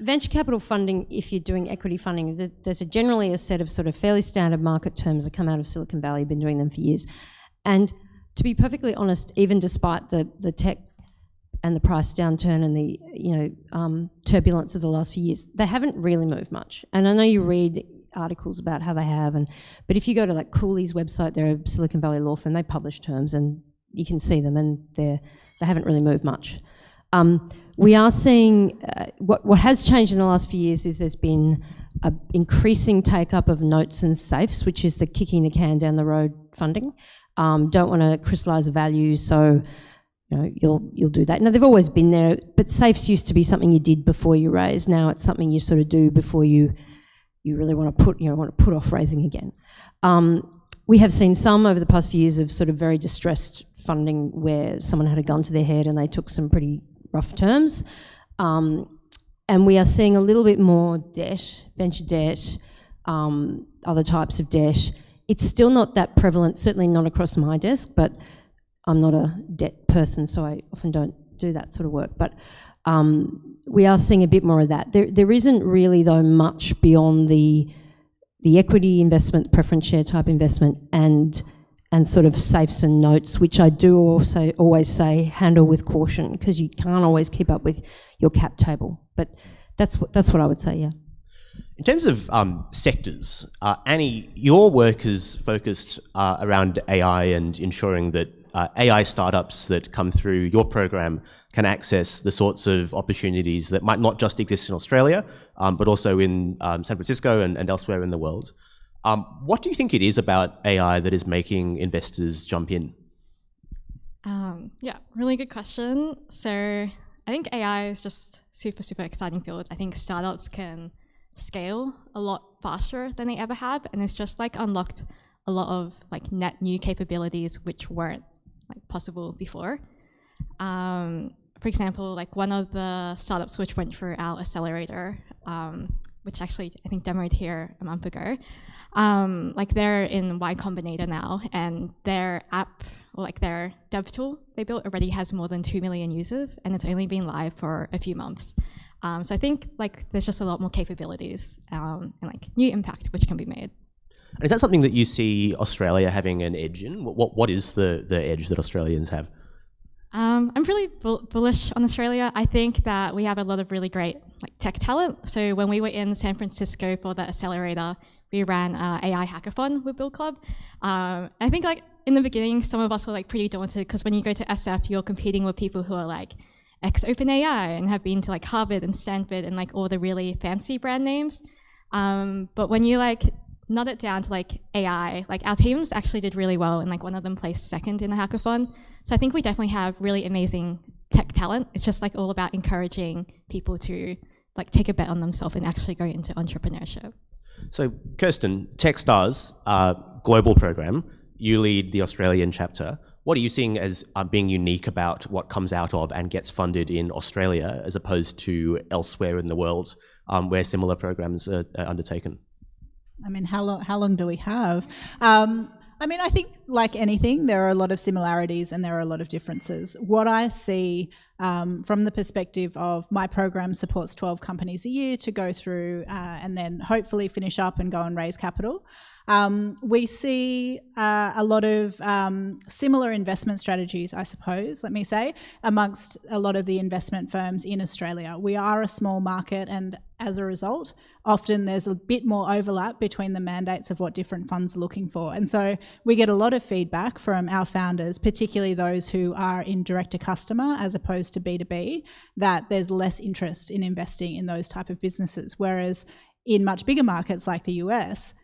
L: venture capital funding, if you're doing equity funding, there's generally a set of sort of fairly standard market terms that come out of Silicon Valley, been doing them for years. And to be perfectly honest, even despite the tech and the price downturn and the turbulence of the last few years, they haven't really moved much. And I know you read articles about how they have, but if you go to like Cooley's website, they're a Silicon Valley law firm, they publish terms and you can see them, and they haven't really moved much. We are seeing what has changed in the last few years is there's been an increasing take-up of notes and safes, which is the kicking the can down the road funding. Don't want to crystallise the value, so you'll do that. Now, they've always been there, but safes used to be something you did before you raise. Now it's something you sort of do before you really want to put off raising again. We have seen some over the past few years of sort of very distressed funding where someone had a gun to their head and they took some pretty rough terms. And we are seeing a little bit more debt, venture debt, other types of debt. It's still not that prevalent, certainly not across my desk, but I'm not a debt person, so I often don't do that sort of work. But we are seeing a bit more of that. There isn't really, though, much beyond the equity investment, preference share type investment, and sort of safes and notes, which I do also always say handle with caution, because you can't always keep up with your cap table. But that's what I would say, yeah.
C: In terms of sectors, Annie, your work is focused around AI and ensuring that AI startups that come through your program can access the sorts of opportunities that might not just exist in Australia, but also in San Francisco and elsewhere in the world. What do you think it is about AI that is making investors jump in?
M: Yeah, really good question. So I think AI is just super exciting field. I think startups can scale a lot faster than they ever have, and it's just like unlocked a lot of like net new capabilities which weren't like possible before. For example, like one of the startups which went through our accelerator, which actually I think demoed here a month ago, like they're in Y Combinator now, and their app, or like their dev tool they built already has more than 2 million users, and it's only been live for a few months. So I think like there's just a lot more capabilities and like new impact which can be made.
C: And is that something that you see Australia having an edge in? What is the edge that Australians have?
M: I'm really bullish on Australia. I think that we have a lot of really great like tech talent. So when we were in San Francisco for the accelerator, we ran AI hackathon with Build Club. I think like in the beginning, some of us were like pretty daunted because when you go to SF, you're competing with people who are like ex-OpenAI and have been to like Harvard and Stanford and like all the really fancy brand names. But when you like nut it down to like AI, like our teams actually did really well, and like one of them placed second in the hackathon. So I think we definitely have really amazing tech talent. It's just like all about encouraging people to like take a bet on themselves and actually go into entrepreneurship.
C: So Kirsten, Techstars, global program, you lead the Australian chapter. what are you seeing as being unique about what comes out of and gets funded in Australia as opposed to elsewhere in the world where similar programs are undertaken?
N: I mean, how long do we have? I mean, I think like anything, there are a lot of similarities and there are a lot of differences. What I see from the perspective of my program supports 12 companies a year to go through and then hopefully finish up and go and raise capital. We see a lot of similar investment strategies, I suppose, let me say, amongst a lot of the investment firms in Australia. We are a small market, and as a result, often there's a bit more overlap between the mandates of what different funds are looking for. And so we get a lot of feedback from our founders, particularly those who are in direct-to-customer as opposed to B2B, that there's less interest in investing in those type of businesses. Whereas in much bigger markets like the US,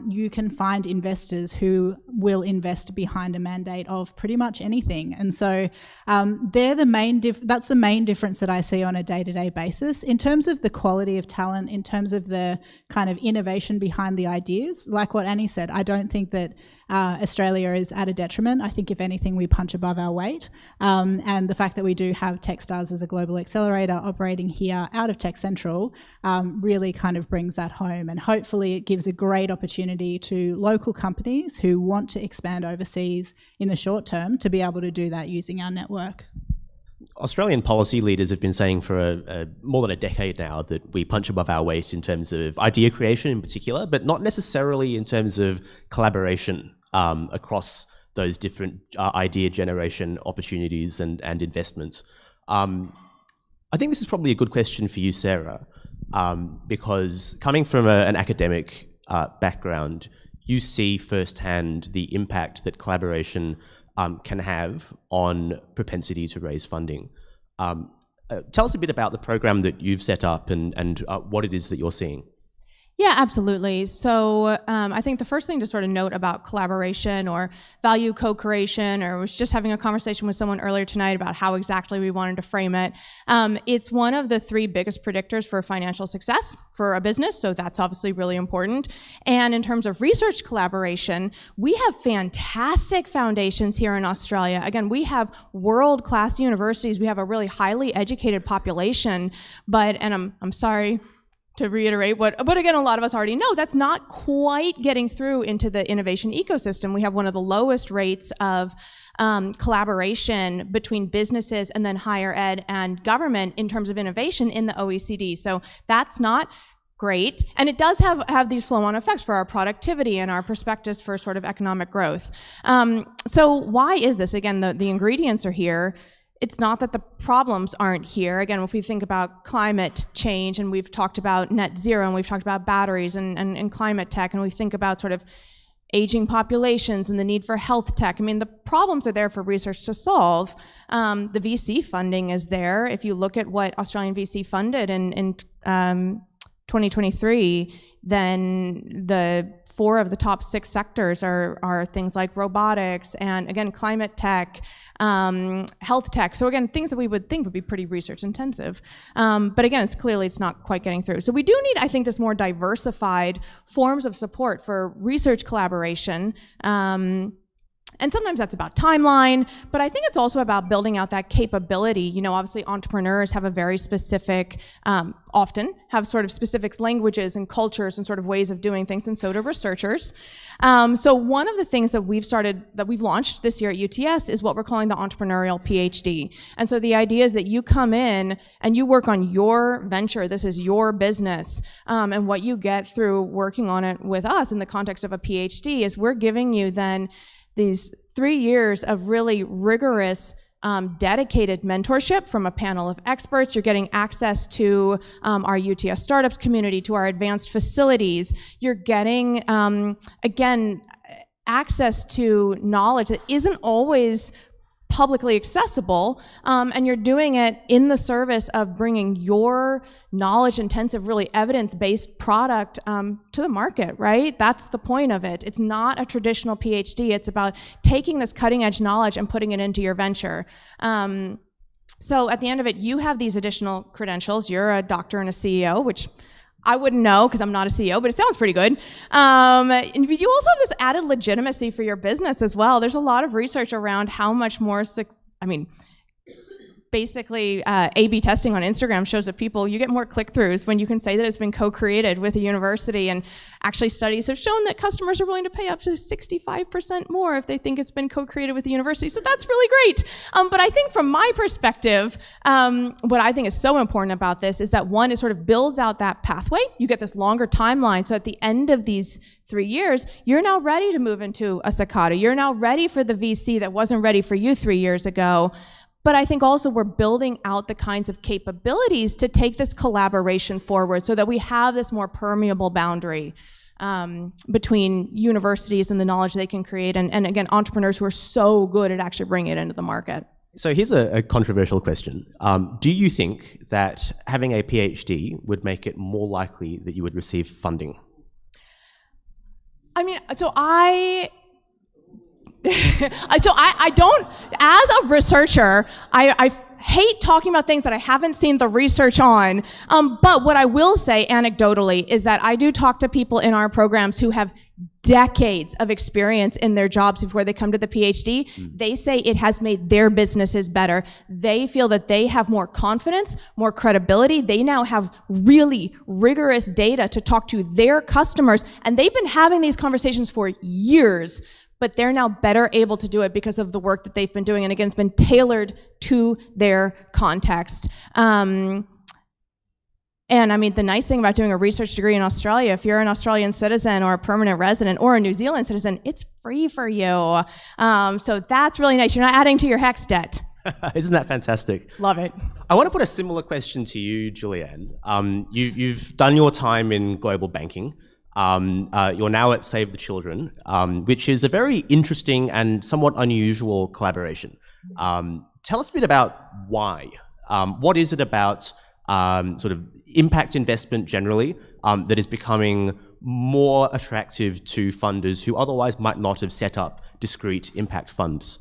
N: you can find investors who will invest behind a mandate of pretty much anything. And so they're the main that's the main difference that I see on a day-to-day basis. In terms of the quality of talent, in terms of the kind of innovation behind the ideas, like what Annie said, I don't think that Australia is at a detriment. I think if anything, we punch above our weight. And the fact that we do have Techstars as a global accelerator operating here out of Tech Central really kind of brings that home. And hopefully it gives a great opportunity to local companies who want to expand overseas in the short term to be able to do that using our network.
C: Australian policy leaders have been saying for more than a decade now that we punch above our weight in terms of idea creation in particular, but not necessarily in terms of collaboration across those different idea generation opportunities and investments. I think this is probably a good question for you, Sarah, because coming from an academic background, you see firsthand the impact that collaboration can have on propensity to raise funding. Tell us a bit about the program that you've set up and what it is that you're seeing.
O: Yeah, absolutely. So I think the first thing to sort of note about collaboration or value co-creation, or I was just having a conversation with someone earlier tonight about how exactly we wanted to frame it. It's one of the 3 biggest predictors for financial success for a business, so that's obviously really important. And in terms of research collaboration, we have fantastic foundations here in Australia. Again, we have world-class universities. We have a really highly educated population, and I'm sorry to reiterate but again, a lot of us already know that's not quite getting through into the innovation ecosystem. We have one of the lowest rates of collaboration between businesses and then higher ed and government in terms of innovation in the OECD. So that's not great. And it does have these flow-on effects for our productivity and our prospectus for sort of economic growth. So why is this? Again, the ingredients are here. It's not that the problems aren't here. Again, if we think about climate change, and we've talked about net zero, and we've talked about batteries and climate tech, and we think about sort of aging populations and the need for health tech. I mean, the problems are there for research to solve. The VC funding is there. If you look at what Australian VC funded in 2023, then the 4 of the top 6 sectors are things like robotics and, again, climate tech, health tech. So again, things that we would think would be pretty research intensive. But again, it's not quite getting through. So we do need, I think, this more diversified forms of support for research collaboration. And sometimes that's about timeline, but I think it's also about building out that capability. You know, obviously entrepreneurs have a very specific, often have sort of specific languages and cultures and sort of ways of doing things, and so do researchers. So one of the things that we've launched this year at UTS is what we're calling the entrepreneurial PhD. And so the idea is that you come in and you work on your venture. This is your business. And what you get through working on it with us in the context of a PhD is we're giving you then these 3 years of really rigorous, dedicated mentorship from a panel of experts. You're getting access to our UTS startups community, to our advanced facilities. You're getting, again, access to knowledge that isn't always publicly accessible, and you're doing it in the service of bringing your knowledge-intensive, really evidence-based product to the market, right? That's the point of it. It's not a traditional PhD. It's about taking this cutting-edge knowledge and putting it into your venture. So at the end of it, you have these additional credentials. You're a doctor and a CEO, which I wouldn't know because I'm not a CEO, but it sounds pretty good. And you also have this added legitimacy for your business as well. There's a lot of research around how much more, basically A/B testing on Instagram shows that you get more click-throughs when you can say that it's been co-created with a university, and actually studies have shown that customers are willing to pay up to 65% more if they think it's been co-created with the university. So that's really great. But I think from my perspective, what I think is so important about this is that one, it sort of builds out that pathway. You get this longer timeline. So at the end of these 3 years, you're now ready to move into a Cicada. You're now ready for the VC that wasn't ready for you 3 years ago. But I think also we're building out the kinds of capabilities to take this collaboration forward so that we have this more permeable boundary between universities and the knowledge they can create, and again, entrepreneurs who are so good at actually bringing it into the market.
C: So here's a controversial question. Do you think that having a PhD would make it more likely that you would receive funding?
O: I don't, as a researcher, I hate talking about things that I haven't seen the research on. But what I will say anecdotally is that I do talk to people in our programs who have decades of experience in their jobs before they come to the PhD. They say it has made their businesses better. They feel that they have more confidence, more credibility. They now have really rigorous data to talk to their customers. And they've been having these conversations for years, but they're now better able to do it because of the work that they've been doing. And again, it's been tailored to their context. And I mean, the nice thing about doing a research degree in Australia, if you're an Australian citizen or a permanent resident or a New Zealand citizen, it's free for you. So that's really nice. You're not adding to your HECS debt.
C: Isn't that fantastic?
O: Love it.
C: I want to put a similar question to you, Julianne. You've done your time in global banking. You're now at Save the Children, which is a very interesting and somewhat unusual collaboration. Tell us a bit about why. What is it about sort of impact investment generally that is becoming more attractive to funders who otherwise might not have set up discrete impact funds?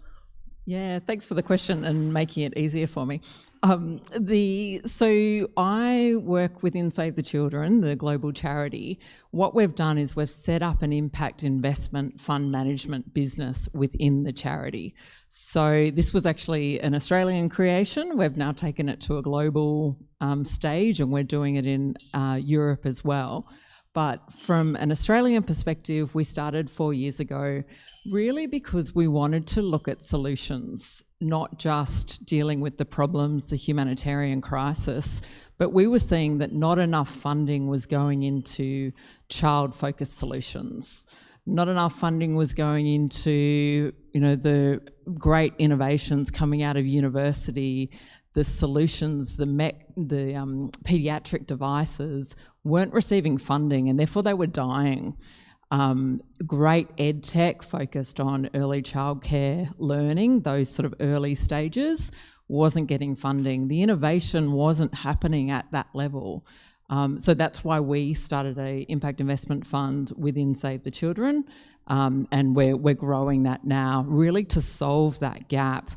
P: Yeah, thanks for the question and making it easier for me. So I work within Save the Children, the global charity. What we've done is we've set up an impact investment fund management business within the charity. So this was actually an Australian creation. We've now taken it to a global stage, and we're doing it in Europe as well. But from an Australian perspective, we started 4 years ago really because we wanted to look at solutions, not just dealing with the problems, the humanitarian crisis, but we were seeing that not enough funding was going into child-focused solutions. Not enough funding was going into, the great innovations coming out of university, the solutions, the pediatric devices weren't receiving funding, and therefore they were dying. Great ed tech focused on early childcare learning, those sort of early stages, wasn't getting funding. The innovation wasn't happening at that level. So that's why we started a impact investment fund within Save the Children, and we're growing that now, really to solve that gap.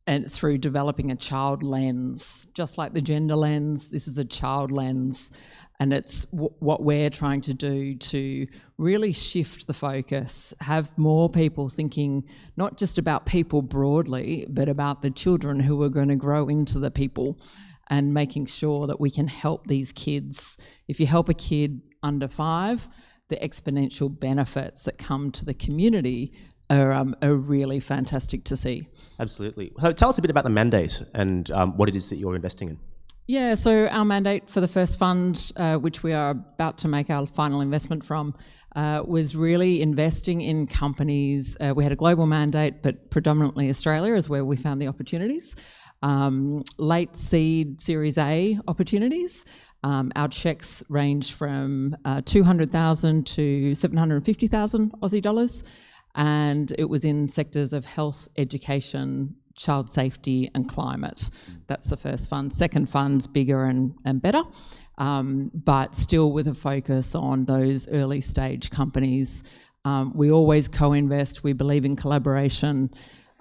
P: And through developing a child lens, just like the gender lens, this is a child lens, and it's what we're trying to do to really shift the focus, have more people thinking not just about people broadly, but about the children who are going to grow into the people, and making sure that we can help these kids. If you help a kid under 5, the exponential benefits that come to the community are really fantastic to see.
C: Absolutely. So tell us a bit about the mandate and what it is that you're investing in.
P: Yeah, so our mandate for the first fund, which we are about to make our final investment from, was really investing in companies. We had a global mandate, but predominantly Australia is where we found the opportunities. Late seed Series A opportunities. Our checks range from 200,000 to 750,000 Aussie dollars. And it was in sectors of health, education, child safety and climate. That's the first fund. Second fund's bigger and better, but still with a focus on those early stage companies. We always co-invest. We believe in collaboration.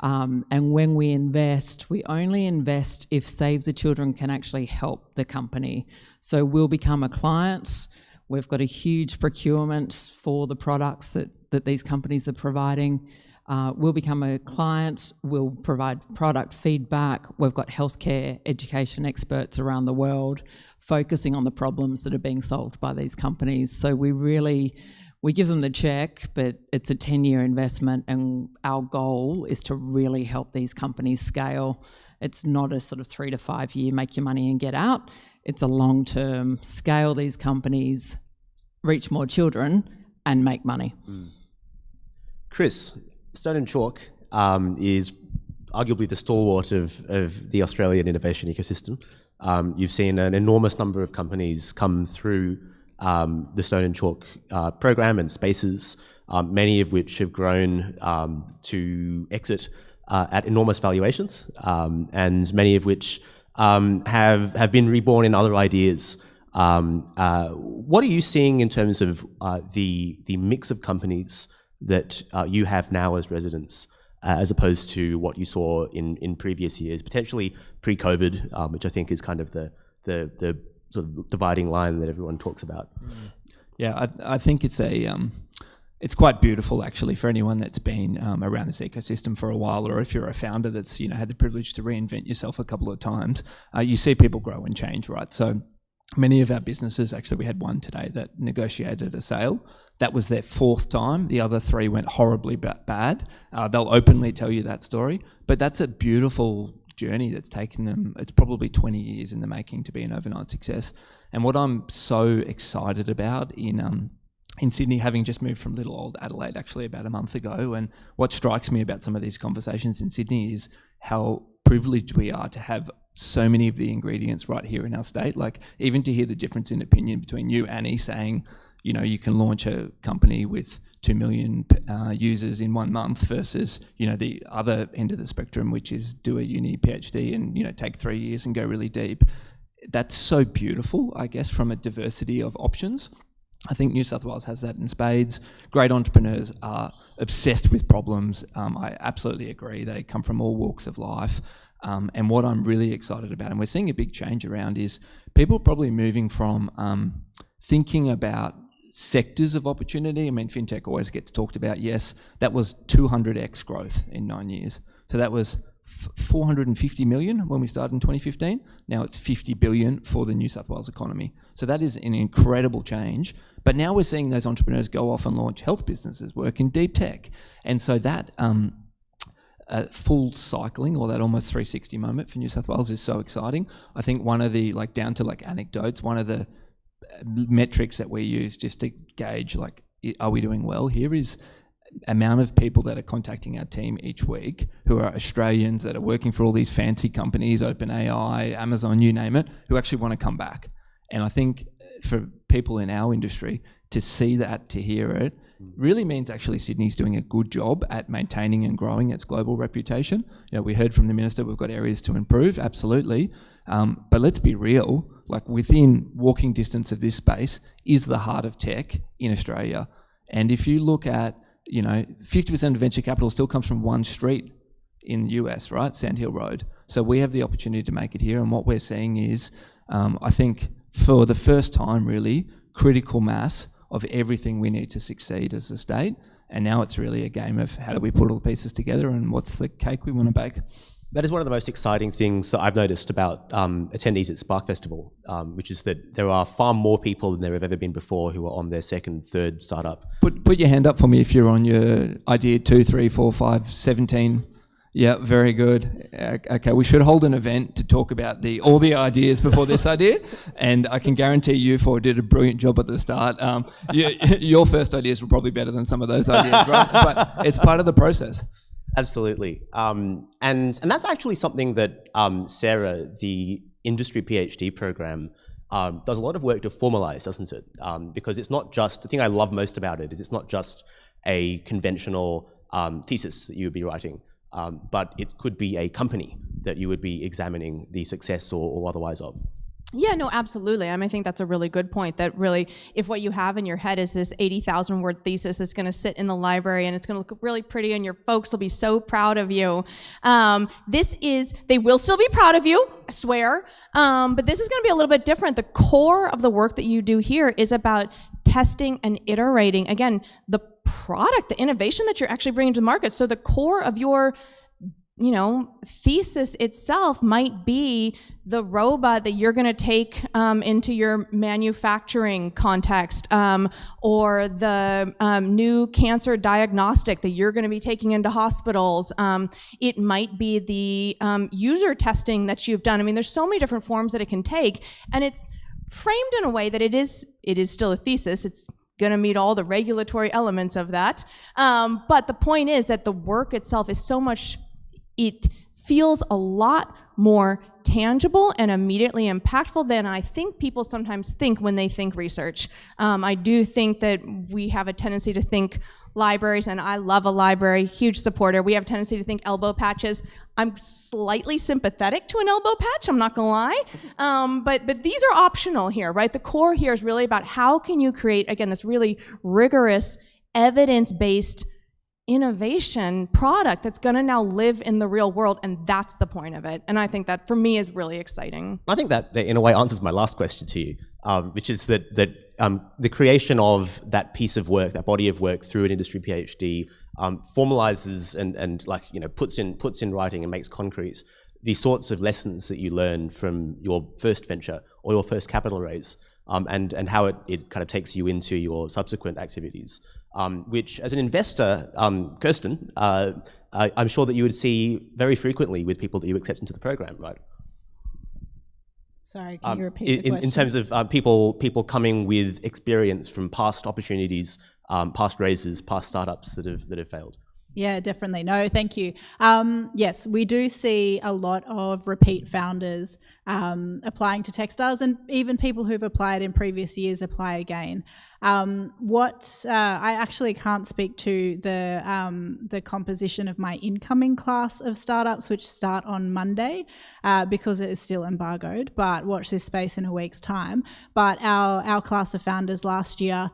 P: And when we invest, we only invest if Save the Children can actually help the company. So we'll become a client. We've got a huge procurement for the products that these companies are providing. We'll become a client, we'll provide product feedback. We've got healthcare education experts around the world focusing on the problems that are being solved by these companies. So we give them the check, but it's a 10-year investment, and our goal is to really help these companies scale. It's not a sort of 3 to 5 year make your money and get out. It's a long-term scale these companies, reach more children, and make money.
C: Chris, Stone and Chalk is arguably the stalwart of the Australian innovation ecosystem. You've seen an enormous number of companies come through the Stone and Chalk program and spaces, many of which have grown to exit at enormous valuations, and many of which have been reborn in other ideas. What are you seeing in terms of the mix of companies that you have now as residents, as opposed to what you saw in previous years, potentially pre-COVID, which I think is kind of the sort of dividing line that everyone talks about?
Q: Yeah, I think it's quite beautiful actually for anyone that's been around this ecosystem for a while, or if you're a founder that's had the privilege to reinvent yourself a couple of times. You see people grow and change, right? So many of our businesses, actually we had one today that negotiated a sale. That was their 4th time. The other 3 went horribly bad. They'll openly tell you that story, but that's a beautiful journey that's taken them, it's probably 20 years in the making to be an overnight success. And what I'm so excited about in Sydney, having just moved from little old Adelaide actually about a month ago, and what strikes me about some of these conversations in Sydney is how privileged we are to have so many of the ingredients right here in our state. Like, even to hear the difference in opinion between you, Annie, saying, you can launch a company with 2 million users in 1 month versus, the other end of the spectrum, which is do a uni PhD and, take 3 years and go really deep. That's so beautiful, I guess, from a diversity of options. I think New South Wales has that in spades. Great entrepreneurs are obsessed with problems. I absolutely agree. They come from all walks of life. And what I'm really excited about, and we're seeing a big change around, is people probably moving from thinking about sectors of opportunity. I mean, fintech always gets talked about. Yes, that was 200x growth in 9 years. So that was 450 million when we started in 2015. Now it's 50 billion for the New South Wales economy. So that is an incredible change. But now we're seeing those entrepreneurs go off and launch health businesses, work in deep tech. And so that full cycling, or that almost 360 moment for New South Wales is so exciting. I think one of the, down to anecdotes, one of the metrics that we use just to gauge are we doing well here is amount of people that are contacting our team each week who are Australians that are working for all these fancy companies, OpenAI, Amazon, you name it, who actually want to come back. And I think for people in our industry to see that, to hear it, really means actually Sydney's doing a good job at maintaining and growing its global reputation. We heard from the Minister, we've got areas to improve, absolutely. But let's be real, within walking distance of this space is the heart of tech in Australia. And if you look at, 50% of venture capital still comes from one street in the US, right? Sand Hill Road. So we have the opportunity to make it here. And what we're seeing is, I think for the first time really, critical mass of everything we need to succeed as a state. And now it's really a game of how do we put all the pieces together and what's the cake we want to bake.
C: That is one of the most exciting things that I've noticed about attendees at Spark Festival, which is that there are far more people than there have ever been before who are on their 2nd, 3rd startup.
Q: Put your hand up for me if you're on your idea 2, 3, 4, 5, 17. Yeah, very good. Okay, we should hold an event to talk about all the ideas before this idea, and I can guarantee you 4 did a brilliant job at the start. Your first ideas were probably better than some of those ideas, right? But it's part of the process.
C: Absolutely. And that's actually something that Sarah, the industry PhD program, does a lot of work to formalize, doesn't it? Because it's not just, the thing I love most about it is it's not just a conventional thesis that you would be writing, but it could be a company that you would be examining the success or otherwise of.
O: Yeah, no, absolutely. I think that's a really good point, that really, if what you have in your head is this 80,000 word thesis that's going to sit in the library and it's going to look really pretty and your folks will be so proud of you. They will still be proud of you, I swear, but this is going to be a little bit different. The core of the work that you do here is about testing and iterating, again, the product, the innovation that you're actually bringing to the market. So the core of your thesis itself might be the robot that you're going to take into your manufacturing context, or the new cancer diagnostic that you're going to be taking into hospitals. It might be the user testing that you've done. There's so many different forms that it can take, and it's framed in a way that it is still a thesis. It's going to meet all the regulatory elements of that. But the point is that the work itself is so much, it feels a lot more tangible and immediately impactful than I think people sometimes think when they think research. I do think that we have a tendency to think libraries, and I love a library, huge supporter. We have a tendency to think elbow patches. I'm slightly sympathetic to an elbow patch, I'm not gonna lie. But these are optional here, right? The core here is really about how can you create, again, this really rigorous, evidence-based innovation product that's going to now live in the real world, and that's the point of it. And I think that for me is really exciting.
C: I think that in a way answers my last question to you, which is that the creation of that piece of work, that body of work through an industry PhD, formalizes and puts in writing and makes concrete the sorts of lessons that you learn from your first venture or your first capital raise, and how it kind of takes you into your subsequent activities. Which, as an investor, Kirsten, I'm sure that you would see very frequently with people that you accept into the program, right?
N: Sorry, can you repeat the question?
C: In terms of people coming with experience from past opportunities, past raises, past startups that have failed.
N: Yeah, definitely. No, thank you. Yes, we do see a lot of repeat founders applying to Techstars, and even people who've applied in previous years apply again. I actually can't speak to the composition of my incoming class of startups, which start on Monday, because it is still embargoed, but watch this space in a week's time. But our class of founders last year,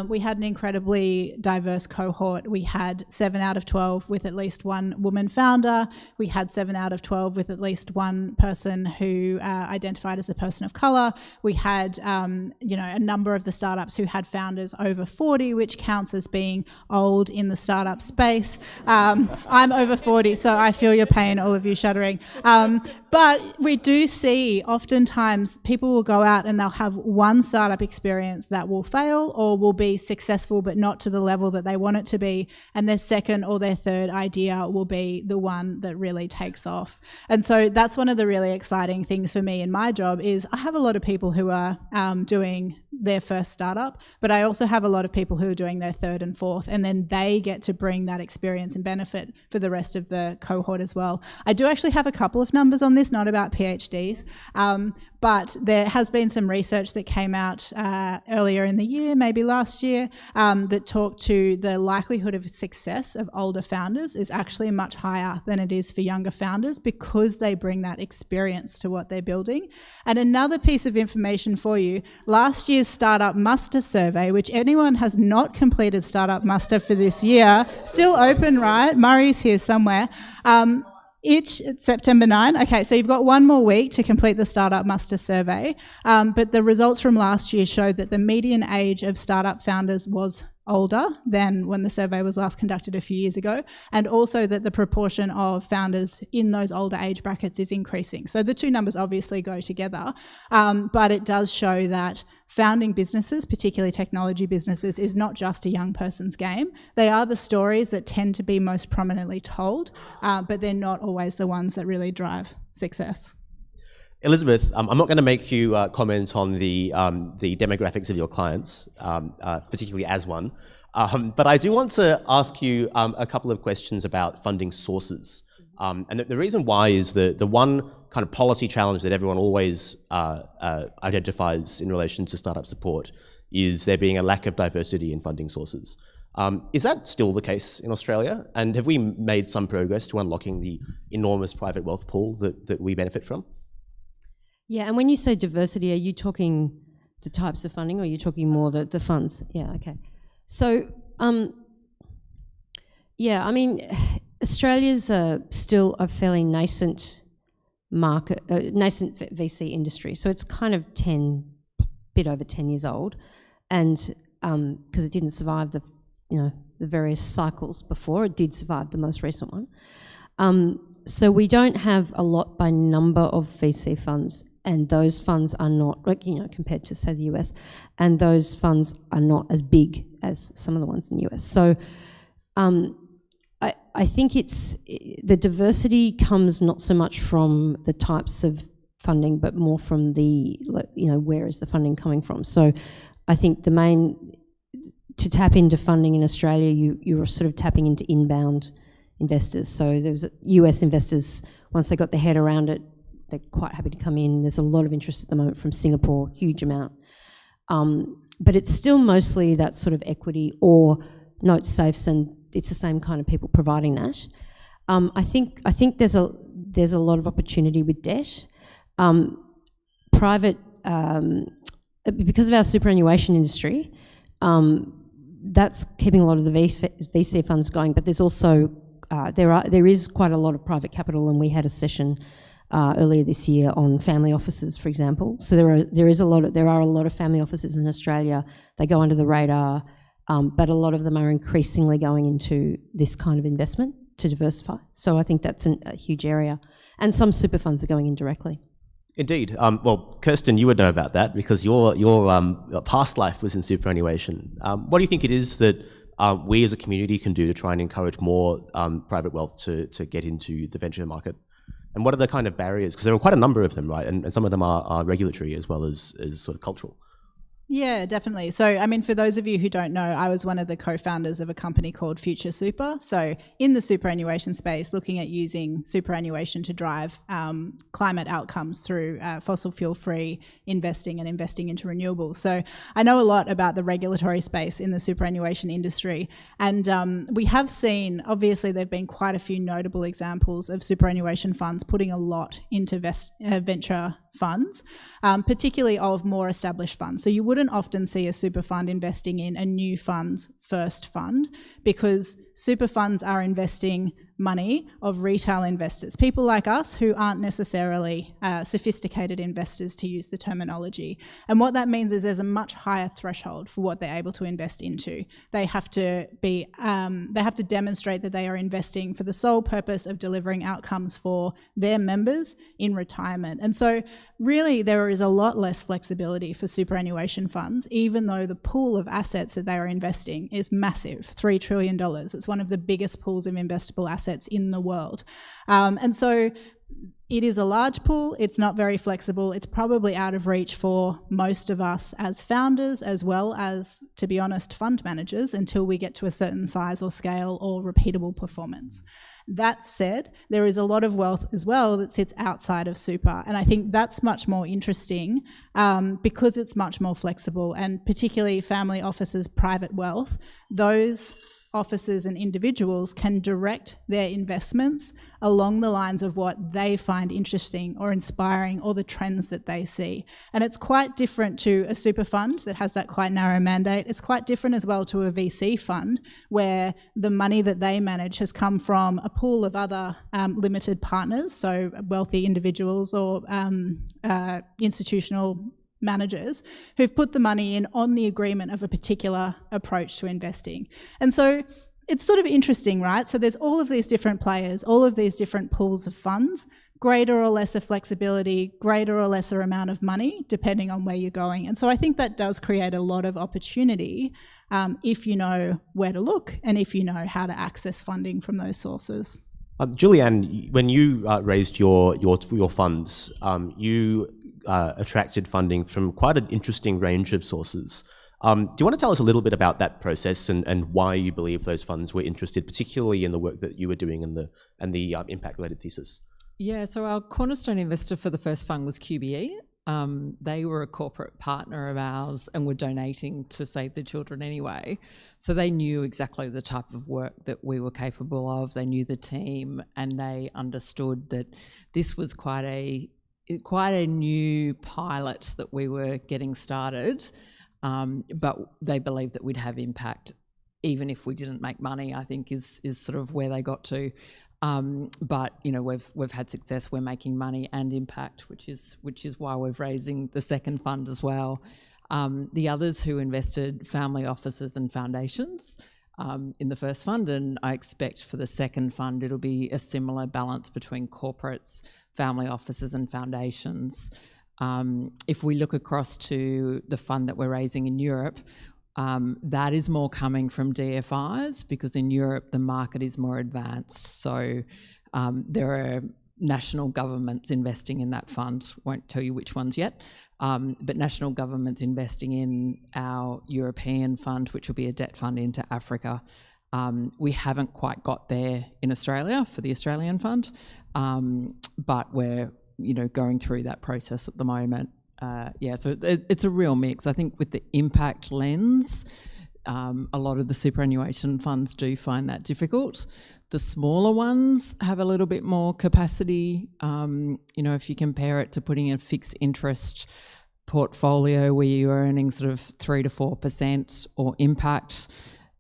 N: we had an incredibly diverse cohort. We had 7 out of 12 with at least one woman founder. We had 7 out of 12 with at least one person who identified as a person of color. We had a number of the startups who had founders over 40, which counts as being old in the startup space. I'm over 40, so I feel your pain, all of you shuddering. But we do see oftentimes people will go out and they'll have one startup experience that will fail or will be successful but not to the level that they want it to be, and their second or their third idea will be the one that really takes off. And so that's one of the really exciting things for me in my job is I have a lot of people who are doing their first startup, but I also have a lot of people who are doing their third and fourth, and then they get to bring that experience and benefit for the rest of the cohort as well. I do actually have a couple of numbers on this, not about PhDs, but there has been some research that came out earlier in the year, maybe last year, that talked to the likelihood of success of older founders is actually much higher than it is for younger founders because they bring that experience to what they're building. And another piece of information for you, last year's Startup Muster survey, which anyone has not completed Startup Muster for this year, still open, right? Murray's here somewhere. It's September 9. Okay, so you've got one more week to complete the Startup Muster survey. But the results from last year showed that the median age of startup founders was older than when the survey was last conducted a few years ago, and also that the proportion of founders in those older age brackets is increasing. So the two numbers obviously go together, but it does show that founding businesses, particularly technology businesses, is not just a young person's game. They are the stories that tend to be most prominently told, but they're not always the ones that really drive success.
C: Elizabeth, I'm not going to make you comment on the demographics of your clients, particularly as one, but I do want to ask you a couple of questions about funding sources. And the reason why is the one kind of policy challenge that everyone always identifies in relation to startup support is there being a lack of diversity in funding sources. Is that still the case in Australia? And have we made some progress to unlocking the enormous private wealth pool that we benefit from?
L: Yeah, and when you say diversity, are you talking the types of funding, or are you talking more the funds? Yeah, okay. So, yeah, I mean, Australia's still a fairly nascent market, nascent VC industry. So it's kind of bit over 10 years old, and because it didn't survive the various cycles before, it did survive the most recent one. So we don't have a lot by number of VC funds, and those funds are not, compared to, say, the US, and those funds are not as big as some of the ones in the US. So I think the diversity comes not so much from the types of funding, but more from where is the funding coming from. So I think to tap into funding in Australia, you're sort of tapping into inbound investors. So there was US investors, once they got their head around it, they're quite happy to come in. There's a lot of interest at the moment from Singapore, huge amount. But it's still mostly that sort of equity or note safes, and it's the same kind of people providing that. I think there's a lot of opportunity with debt. Private, because of our superannuation industry, that's keeping a lot of the VC funds going, but there's also there is quite a lot of private capital, and we had a session earlier this year on family offices, for example. So there are a lot of family offices in Australia. They go under the radar, but a lot of them are increasingly going into this kind of investment to diversify. So I think that's a huge area, and some super funds are going in directly.
C: Indeed. Well, Kirsten, you would know about that because your past life was in superannuation. What do you think it is that we as a community can do to try and encourage more private wealth to get into the venture market? And what are the kind of barriers? Because there are quite a number of them, right? And some of them are regulatory as well as sort of cultural.
N: Yeah, definitely. So, I mean, for those of you who don't know, I was one of the co-founders of a company called Future Super. So in the superannuation space, looking at using superannuation to drive climate outcomes through fossil fuel-free investing and investing into renewables. So I know a lot about the regulatory space in the superannuation industry. And we have seen, obviously, there have been quite a few notable examples of superannuation funds putting a lot into venture funds, particularly of more established funds. So you wouldn't often see a super fund investing in a new fund's first fund, because super funds are investing money of retail investors, people like us who aren't necessarily sophisticated investors, to use the terminology. And what that means is there's a much higher threshold for what they're able to invest into. They have to demonstrate that they are investing for the sole purpose of delivering outcomes for their members in retirement. And so really there is a lot less flexibility for superannuation funds, even though the pool of assets that they are investing is massive, $3 trillion. It's one of the biggest pools of investable assets in the world. And so it is a large pool. It's not very flexible. It's probably out of reach for most of us as founders, as well as, to be honest, fund managers, until we get to a certain size or scale or repeatable performance. That said, there is a lot of wealth as well that sits outside of super, and I think that's much more interesting because it's much more flexible, and particularly family offices' private wealth, those offices and individuals can direct their investments along the lines of what they find interesting or inspiring, or the trends that they see. And it's quite different to a super fund that has that quite narrow mandate. It's quite different as well to a VC fund, where the money that they manage has come from a pool of other limited partners, so wealthy individuals or institutional managers who've put the money in on the agreement of a particular approach to investing. And so it's sort of interesting, right? So there's all of these different players, all of these different pools of funds, greater or lesser flexibility, greater or lesser amount of money, depending on where you're going. And so I think that does create a lot of opportunity if you know where to look and if you know how to access funding from those sources.
C: Julianne, when you raised your funds, you attracted funding from quite an interesting range of sources. Do you want to tell us a little bit about that process and why you believe those funds were interested, particularly in the work that you were doing and the impact-related thesis?
P: Yeah, so our cornerstone investor for the first fund was QBE. They were a corporate partner of ours and were donating to Save the Children anyway. So they knew exactly the type of work that we were capable of. They knew the team, and they understood that this was quite a quite a new pilot that we were getting started, but they believed that we'd have impact even if we didn't make money, I think is sort of where they got to. But you know, we've had success. We're making money and impact, which is why we're raising the second fund as well. The others who invested, family offices and foundations in the first fund, and I expect for the second fund it'll be a similar balance between corporates, family offices and foundations. If we look across to the fund that we're raising in Europe, that is more coming from DFIs, because in Europe the market is more advanced. So there are national governments investing in that fund. Won't tell you which ones yet, but national governments investing in our European fund, which will be a debt fund into Africa. We haven't quite got there in Australia for the Australian fund, but we're going through that process at the moment. So it's a real mix. I think with the impact lens, a lot of the superannuation funds do find that difficult. The smaller ones have a little bit more capacity. If you compare it to putting a fixed interest portfolio where you're earning sort of 3 to 4% or impact,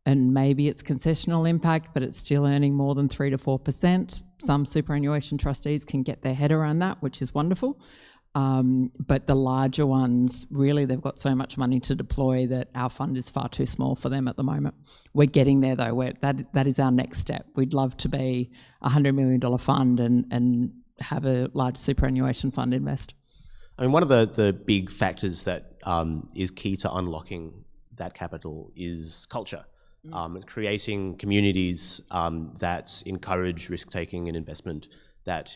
P: and maybe it's concessional impact, but it's still earning more than 3 to 4%. Some superannuation trustees can get their head around that, which is wonderful. But the larger ones, really, they've got so much money to deploy that our fund is far too small for them at the moment. We're getting there though. That is our next step. We'd love to be a $100 million fund and have a large superannuation fund invest.
C: I mean, one of the big factors that is key to unlocking that capital is culture. Creating communities that encourage risk-taking and investment, that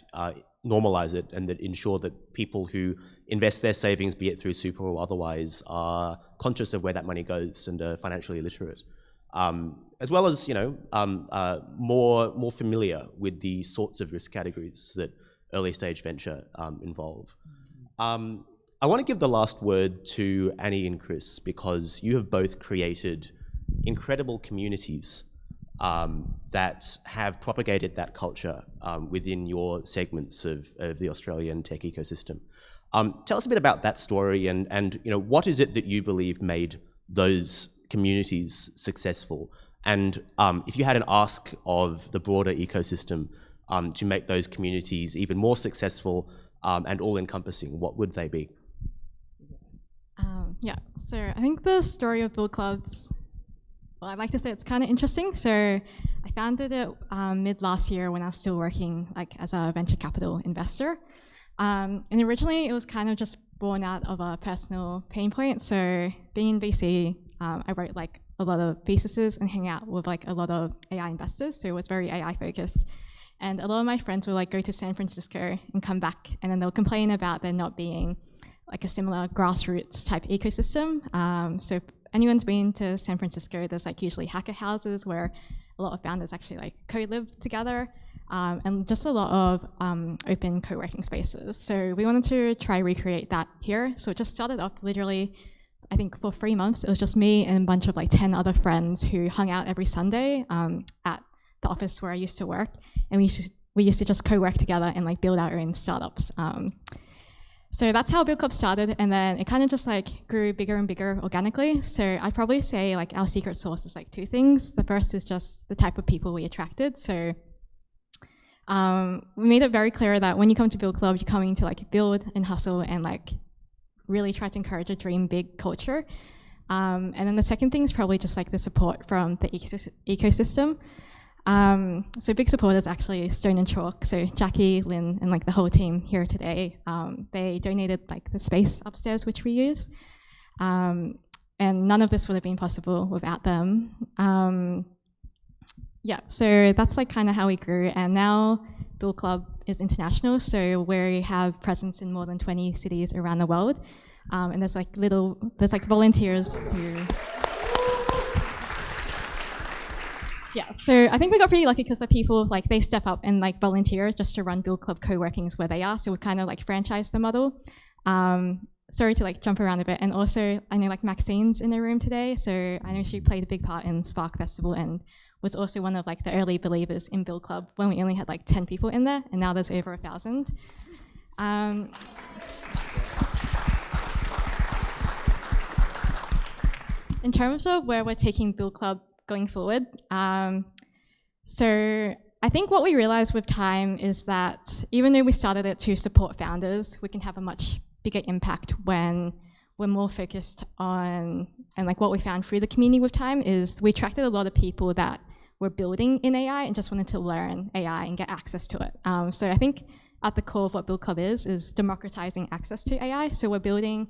C: normalize it, and that ensure that people who invest their savings, be it through super or otherwise, are conscious of where that money goes and are financially literate, as well as more familiar with the sorts of risk categories that early stage venture involve. I want to give the last word to Annie and Chris, because you have both created incredible communities that have propagated that culture within your segments of the Australian tech ecosystem. Tell us a bit about that story, and what is it that you believe made those communities successful? And if you had an ask of the broader ecosystem to make those communities even more successful and all-encompassing, what would they be?
M: So I think the story of Build Clubs, well, I'd like to say it's kind of interesting. So I founded it mid last year when I was still working as a venture capital investor. And originally it was kind of just born out of a personal pain point. So being in BC, I wrote a lot of theses and hang out with a lot of AI investors. So it was very AI focused. And a lot of my friends would go to San Francisco and come back, and then they'll complain about there not being a similar grassroots type ecosystem. So if anyone's been to San Francisco, there's usually hacker houses where a lot of founders actually co-live together, and just a lot of open co-working spaces. So we wanted to try recreate that here. So it just started off literally, I think for 3 months, it was just me and a bunch of 10 other friends who hung out every Sunday at the office where I used to work, and we used to just co-work together and build our own startups. So that's how Build Club started, and then it kind of just grew bigger and bigger organically. So I'd probably say our secret sauce is 2 things. The first is just the type of people we attracted. So we made it very clear that when you come to Build Club, you're coming to build and hustle and really try to encourage a dream big culture. And then the second thing is probably just the support from the ecosystem. So big supporters actually Stone and Chalk. So Jackie, Lynn, and the whole team here today, they donated the space upstairs which we use, and none of this would have been possible without them. So that's kind of how we grew, and now Build Club is international. So we have presence in more than 20 cities around the world, and there's volunteers who. So I think we got pretty lucky because the people they step up and volunteer just to run Build Club co-workings where they are. So we kind of franchised the model. Sorry to jump around a bit, and also I know Maxine's in the room today, so I know she played a big part in Spark Festival and was also one of the early believers in Build Club when we only had 10 people in there, and now there's over 1,000. In terms of where we're taking Build Club going forward, so I think what we realized with time is that even though we started it to support founders, we can have a much bigger impact when we're more focused on, and like what we found through the community with time is we attracted a lot of people that were building in AI and just wanted to learn AI and get access to it. So I think at the core of what Build Club is democratizing access to AI. So we're building,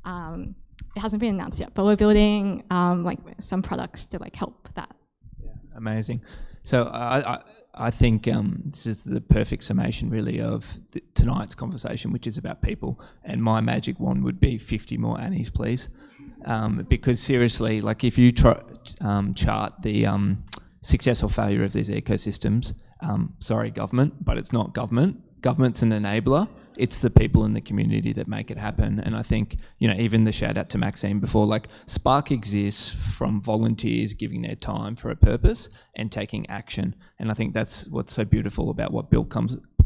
M: it hasn't been announced yet, but we're building like some products to like help that.
Q: Amazing. So I think this is the perfect summation really of tonight's conversation, which is about people. And my magic wand would be 50 more Annies, please. Because seriously, like if you chart the success or failure of these ecosystems, sorry government, but it's not government. Government's an enabler. It's the people in the community that make it happen. And I think, you know, even the shout out to Maxine before, like Spark exists from volunteers giving their time for a purpose and taking action. And I think that's what's so beautiful about what Build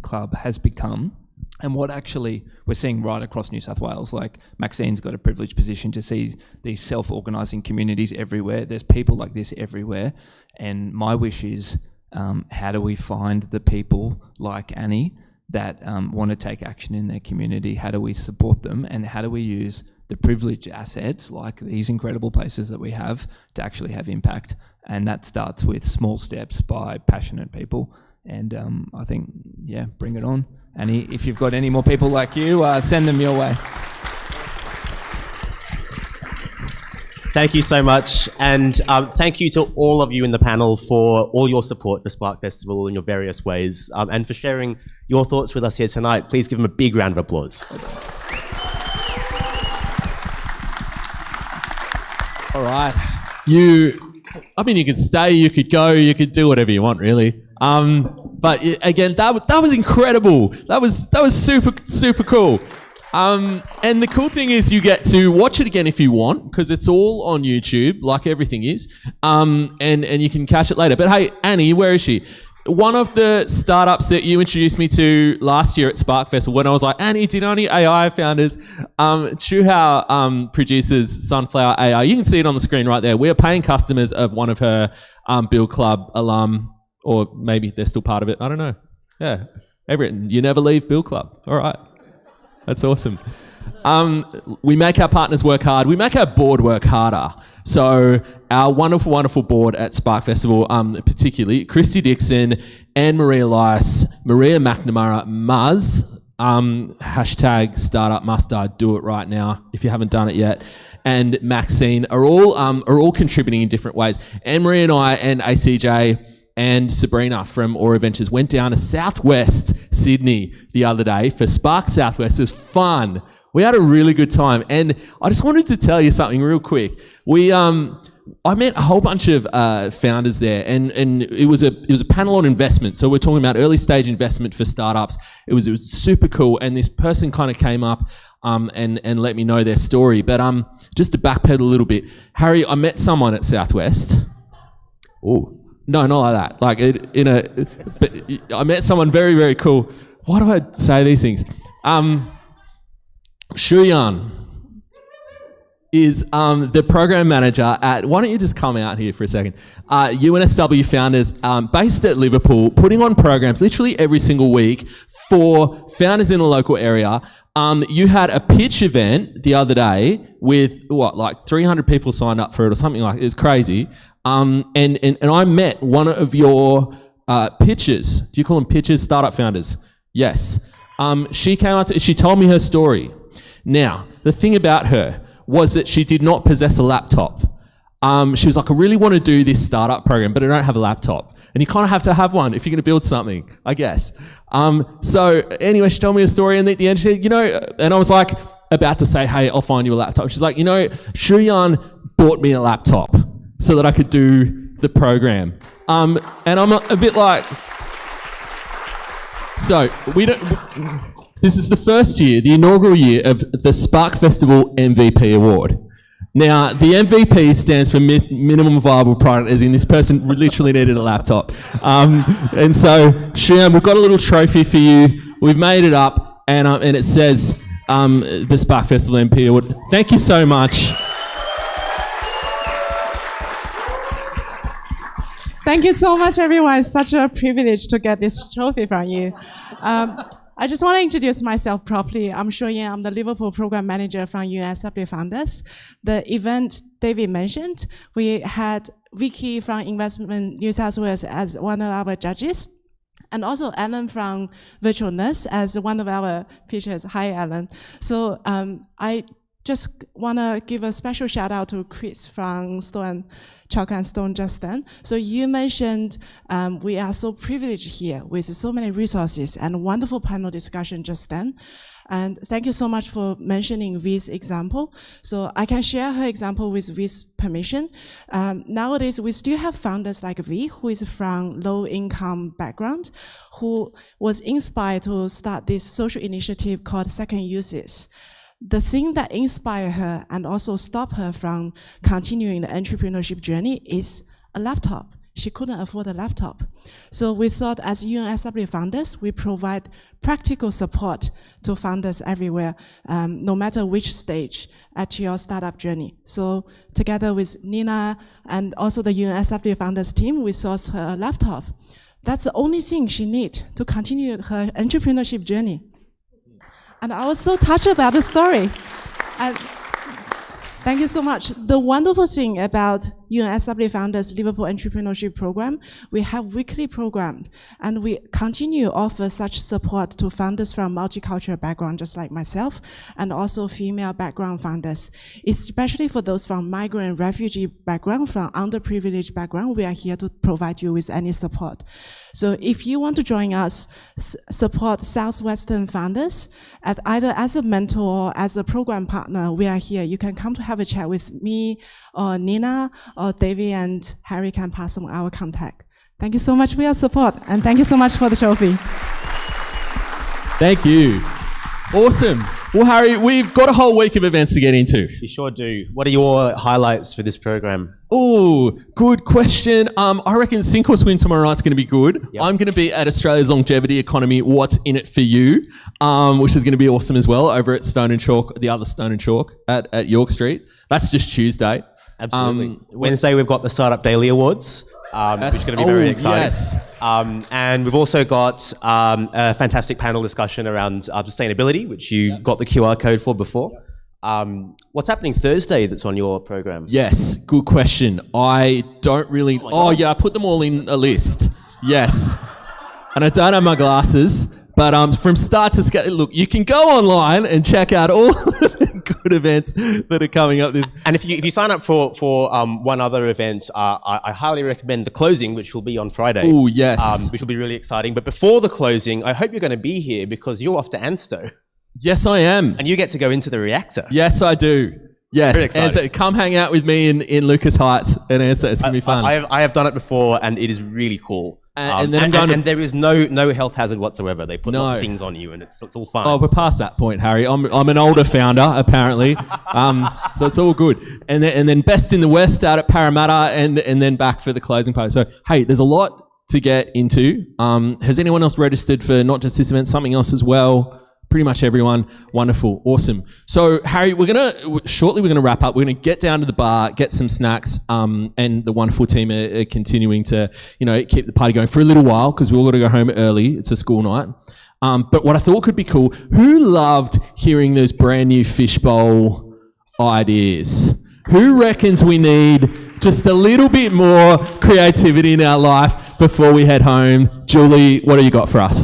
Q: Club has become and what actually we're seeing right across New South Wales. Like Maxine's got a privileged position to see these self-organising communities everywhere. There's people like this everywhere. And my wish is, how do we find the people like Annie that want to take action in their community? How do we support them? And how do we use the privileged assets like these incredible places that we have to actually have impact? And that starts with small steps by passionate people. And I think, yeah, bring it on. And if you've got any more people like you, send them your way.
C: Thank you so much. And thank you to all of you in the panel for all your support for Spark Festival in your various ways, and for sharing your thoughts with us here tonight. Please give them a big round of applause.
B: All right. I mean, you could stay, you could go, you could do whatever you want, really. But again, that was incredible. That was super, super cool. And the cool thing is you get to watch it again if you want, because it's all on YouTube, like everything is. And you can catch it later. But hey, Annie, where is she? One of the startups that you introduced me to last year at Spark Festival, when I was like, Annie, do you know any AI founders? Chuhao produces Sunflower AI. You can see it on the screen right there. We're paying customers of one of her Build Club alum, or maybe they're still part of it. I don't know. Yeah. Everett, you never leave Build Club. All right. That's awesome. We make our partners work hard. We make our board work harder. So our wonderful, wonderful board at Spark Festival, particularly Christy Dixon, Anne-Marie Elias, Maria McNamara, Muzz, hashtag Startup Mustard, do it right now if you haven't done it yet, and Maxine are all contributing in different ways. Anne-Marie and I and ACJ and Sabrina from Aura Ventures went down to Southwest Sydney the other day for Spark Southwest. It was fun. We had a really good time. And I just wanted to tell you something real quick. I met a whole bunch of founders there, and it was a panel on investment. So we're talking about early stage investment for startups. It was super cool. And this person kind of came up and let me know their story. But just to backpedal a little bit, Harry, I met someone at Southwest. Oh. No, not like that. But I met someone very, very cool. Why do I say these things? Shuyan is the program manager at, why don't you just come out here for a second? UNSW Founders, based at Liverpool, putting on programs literally every single week for founders in the local area. You had a pitch event the other day with, like 300 people signed up for it or something like it. It was crazy. And I met one of your pitchers. Do you call them pitchers? Startup founders. Yes. She came out, she told me her story. Now, the thing about her was that she did not possess a laptop. She was like, I really want to do this startup program, but I don't have a laptop. And you kind of have to have one if you're going to build something, I guess. So anyway, she told me a story, and at the end she said, and I was like about to say, hey, I'll find you a laptop. She's like, Shuyan bought me a laptop so that I could do the program. And I'm a bit like, so this is the first year, the inaugural year of the Spark Festival MVP Award. Now, the MVP stands for minimum viable product, as in this person literally needed a laptop. And so, Shuyan, we've got a little trophy for you. We've made it up. and it says the Spark Festival MP Award. Thank you so much.
R: Thank you so much, everyone. It's such a privilege to get this trophy from you. I just want to introduce myself properly. I'm Shuoyan. I'm the Liverpool Program Manager from UNSW Founders. The event David mentioned, we had Vicky from Investment New South Wales as one of our judges, and also Alan from Virtual Nurse as one of our features. Hi, Alan. So I just want to give a special shout out to Chris from Chalk and Stone just then. So you mentioned we are so privileged here with so many resources and wonderful panel discussion just then. And thank you so much for mentioning V's example. So I can share her example with V's permission. Nowadays, we still have founders like V, who is from low-income background, who was inspired to start this social initiative called Second Uses. The thing that inspired her and also stopped her from continuing the entrepreneurship journey is a laptop. She couldn't afford a laptop. So we thought as UNSW founders, we provide practical support to founders everywhere, no matter which stage at your startup journey. So together with Nina and also the UNSW founders team, we sourced her a laptop. That's the only thing she needs to continue her entrepreneurship journey. And I was so touched about the story. And thank you so much. The wonderful thing about UNSW Founders Liverpool Entrepreneurship Program, we have weekly program, and we continue to offer such support to founders from multicultural background, just like myself, and also female background founders. Especially for those from migrant and refugee background, from underprivileged background, we are here to provide you with any support. So if you want to join us, support Southwestern founders, either as a mentor or as a program partner, we are here. You can come to have a chat with me or Nina, or Davey and Harry can pass on our contact. Thank you so much for your support, and thank you so much for the trophy.
B: Thank you. Awesome. Well, Harry, we've got a whole week of events to get into.
C: You sure do. What are your highlights for this program?
B: Oh, good question. I reckon Sink or Swim tomorrow night's going to be good. Yep. I'm going to be at Australia's Longevity Economy, What's in It for You, which is going to be awesome as well, over at Stone and Chalk, the other Stone and Chalk at York Street. That's just Tuesday.
C: Absolutely. Wednesday, we've got the Startup Daily Awards, which is going to be very exciting. Yes. And we've also got a fantastic panel discussion around sustainability, which you got the QR code for before. What's happening Thursday that's on your program?
B: Yes, good question. I don't really... Oh, yeah, I put them all in a list. Yes. And I don't have my glasses. But from start to scale, look, you can go online and check out all the good events that are coming up.
C: And if you sign up for one other event, I highly recommend the closing, which will be on Friday.
B: Oh, yes.
C: Which will be really exciting. But before the closing, I hope you're going to be here because you're off to Ansto.
B: Yes, I am.
C: And you get to go into the reactor.
B: Yes, I do. Yes, and so come hang out with me in Lucas Heights and Ansto. It's going to be fun.
C: I have done it before, and it is really cool.
B: And
C: there is no health hazard whatsoever. They put lots of things on you, and it's all fine.
B: Oh, we're past that point, Harry. I'm an older founder, apparently, so it's all good. And then Best in the West out at Parramatta, and then back for the closing party. So hey, there's a lot to get into. Has anyone else registered for not just this event, something else as well? Pretty much everyone. Wonderful. Awesome. So, Harry, we're going to wrap up. We're going to get down to the bar, get some snacks, and the wonderful team are continuing to, keep the party going for a little while because we've all got to go home early. It's a school night. But what I thought could be cool, who loved hearing those brand new fishbowl ideas? Who reckons we need just a little bit more creativity in our life before we head home? Julie, what do you got for us?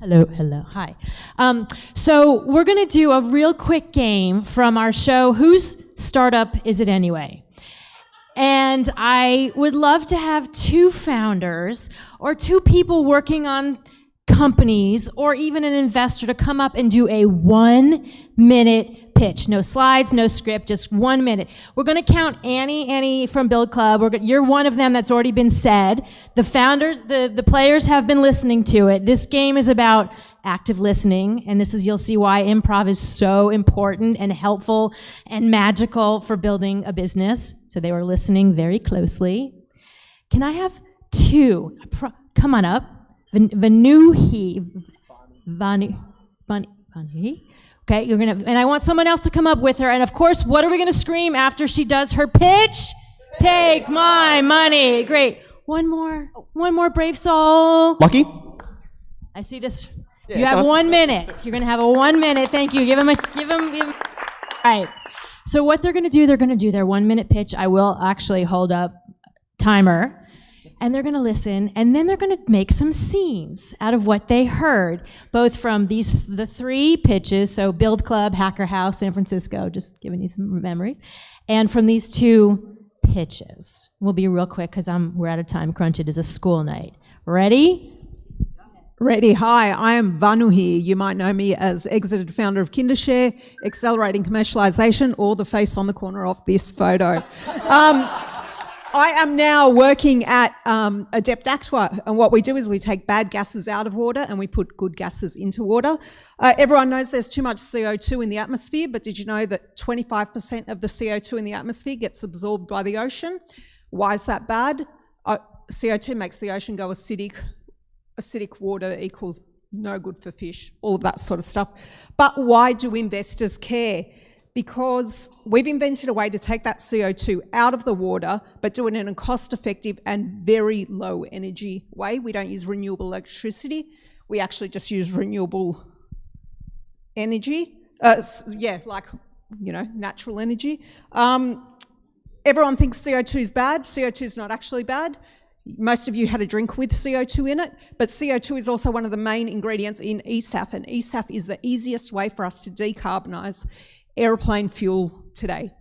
D: Hello, hi. So we're going to do a real quick game from our show, Whose Startup Is It Anyway? And I would love to have two founders or two people working on companies or even an investor to come up and do a 1-minute pitch. No slides, no script, just 1 minute. We're going to count Annie from Build Club. You're one of them that's already been said. The founders, the players have been listening to it. This game is about active listening, and you'll see why improv is so important and helpful and magical for building a business. So they were listening very closely. Can I have two? come on up. Vanuhi. Okay, you're gonna, and I want someone else to come up with her. And of course, what are we gonna scream after she does her pitch? Take my money. Great. One more brave soul.
C: Lucky?
D: I see this.
C: Yeah,
D: you have 1 minute. You're gonna have a 1 minute. Thank you. Give him. All right. So what they're gonna do their 1 minute pitch. I will actually hold up timer. And they're going to listen, and then they're going to make some scenes out of what they heard, both from the 3 pitches, so Build Club, Hacker House, San Francisco, just giving you some memories, and from these 2 pitches. We'll be real quick because we're out of time crunch. It is a school night. Ready?
S: Ready. Hi, I am Vanuhi. You might know me as exited founder of Kindershare, accelerating commercialization, or the face on the corner of this photo. I am now working at Adept Aqua, and what we do is we take bad gases out of water and we put good gases into water. Everyone knows there's too much CO2 in the atmosphere, but did you know that 25% of the CO2 in the atmosphere gets absorbed by the ocean? Why is that bad? CO2 makes the ocean go acidic. Acidic water equals no good for fish, all of that sort of stuff. But why do investors care? Because we've invented a way to take that CO2 out of the water, but do it in a cost-effective and very low energy way. We don't use renewable electricity. We actually just use renewable energy. Natural energy. Everyone thinks CO2 is bad. CO2 is not actually bad. Most of you had a drink with CO2 in it, but CO2 is also one of the main ingredients in ESAF, and ESAF is the easiest way for us to decarbonise airplane fuel today.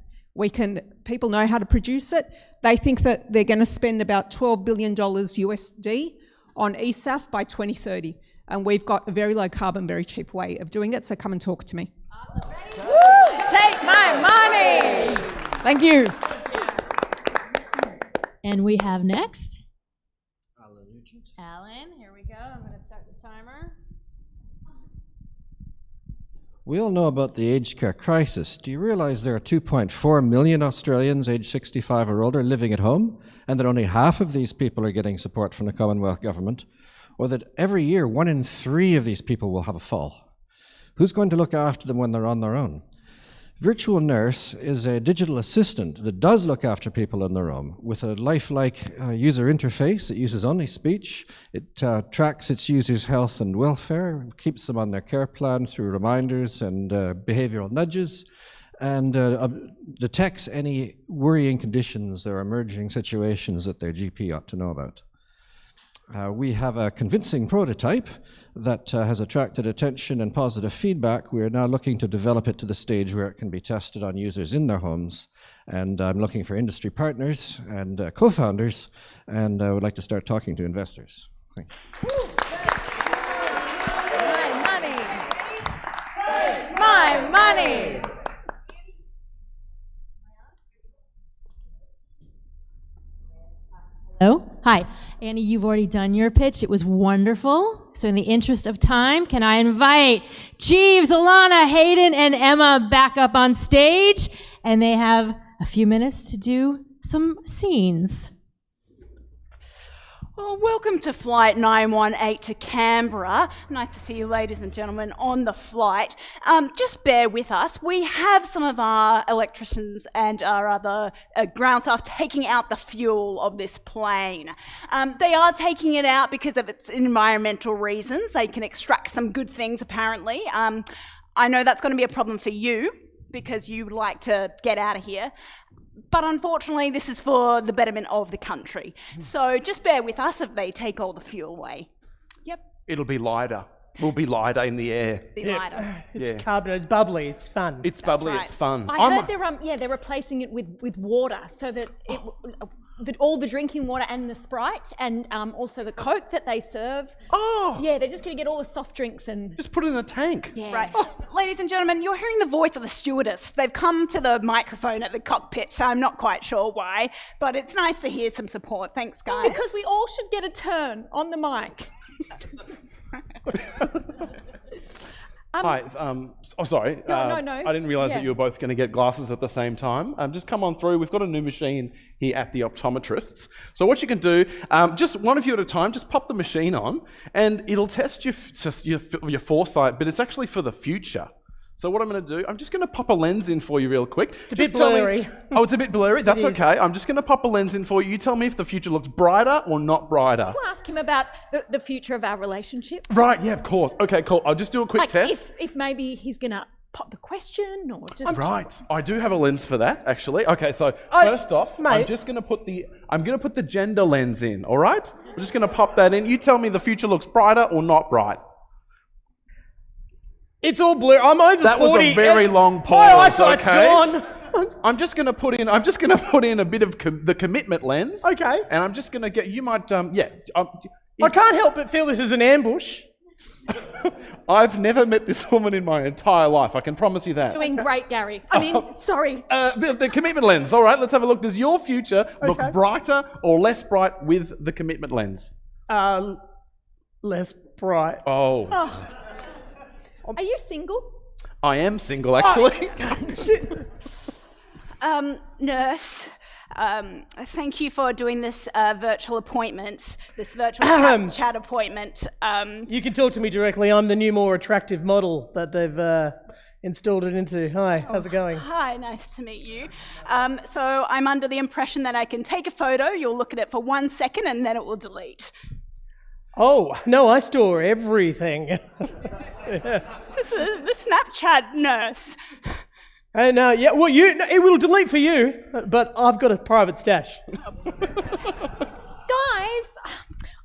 S: People know how to produce it. They think that they're going to spend about $12 billion USD on ESAF by 2030. And we've got a very low carbon, very cheap way of doing it. So come and talk to me.
G: Awesome. Take my money.
S: Thank you.
D: And we have next. Alan, here we go. I'm going to start the timer.
T: We all know about the aged care crisis. Do you realise there are 2.4 million Australians aged 65 or older living at home, and that only half of these people are getting support from the Commonwealth Government? Or that every year 1 in 3 of these people will have a fall? Who's going to look after them when they're on their own? Virtual Nurse is a digital assistant that does look after people on their own with a lifelike user interface. It uses only speech. It tracks its users' health and welfare, keeps them on their care plan through reminders and behavioral nudges, and detects any worrying conditions or emerging situations that their GP ought to know about. We have a convincing prototype that has attracted attention and positive feedback. We are now looking to develop it to the stage where it can be tested on users in their homes. And I'm looking for industry partners and co-founders, and I would like to start talking to investors. Thank you.
G: My money.
D: Hello? Hi. Annie, you've already done your pitch. It was wonderful. So in the interest of time, can I invite Jeeves, Alana, Hayden, and Emma back up on stage? And they have a few minutes to do some scenes.
F: Well, welcome to Flight 918 to Canberra. Nice to see you, ladies and gentlemen, on the flight. Just bear with us. We have some of our electricians and our other ground staff taking out the fuel of this plane. They are taking it out because of its environmental reasons. They can extract some good things, apparently. I know that's going to be a problem for you because you like to get out of here. But unfortunately, this is for the betterment of the country. So just bear with us if they take all the fuel away. Yep.
E: It'll be lighter. We'll be lighter in the air.
F: Be lighter.
H: It's carbon, it's bubbly, it's fun.
E: It's bubbly, it's fun.
G: I heard they're replacing it with water so that all the drinking water and the Sprite and also the Coke that they serve.
E: Oh!
G: Yeah, they're just going to get all the soft drinks and...
E: Just put it in the tank.
G: Yeah.
F: Right. Ladies and gentlemen, you're hearing the voice of the stewardess. They've come to the microphone at the cockpit, so I'm not quite sure why, but it's nice to hear some support. Thanks, guys.
G: Because we all should get a turn on the mic.
E: Hi. Sorry.
G: No.
E: I didn't realize that you were both going to get glasses at the same time. Just come on through. We've got a new machine here at the optometrists. So what you can do, just one of you at a time, just pop the machine on, and it'll test your foresight, but it's actually for the future. So what I'm going to do, I'm just going to pop a lens in for you real quick.
H: It's a bit blurry.
E: Oh, it's a bit blurry? That's okay. I'm just going to pop a lens in for you. You tell me if the future looks brighter or not brighter.
G: We'll ask him about the future of our relationship.
E: Right, yeah, of course. Okay, cool. I'll just do a quick test.
G: If maybe he's going to pop the question or just...
E: Right. I do have a lens for that, actually. Okay, so first off, I'm just going to put the gender lens in, all right? I'm just going to pop that in. You tell me the future looks brighter or not bright.
H: It's all blue. I'm over 40.
E: That was a very long pause.
H: My eyesight's
E: okay?
H: gone.
E: I'm just going to put in a bit of the commitment lens.
H: Okay.
E: And I'm just going to get. You might.
H: I can't help but feel this is an ambush.
E: I've never met this woman in my entire life. I can promise you that.
G: Doing great, Gary. Sorry.
E: The commitment lens. All right. Let's have a look. Does your future look brighter or less bright with the commitment lens?
H: Less bright.
E: Oh.
G: Are you single?
E: I am single, actually.
F: Nurse, thank you for doing this virtual appointment, this virtual chat appointment.
H: You can talk to me directly. I'm the new, more attractive model that they've installed it into. Hi, how's it going?
F: Hi, nice to meet you. So I'm under the impression that I can take a photo, you'll look at it for 1 second, and then it will delete.
H: Oh, no, I store everything.
F: This is the Snapchat nurse.
H: And it will delete for you, but I've got a private stash.
G: Guys,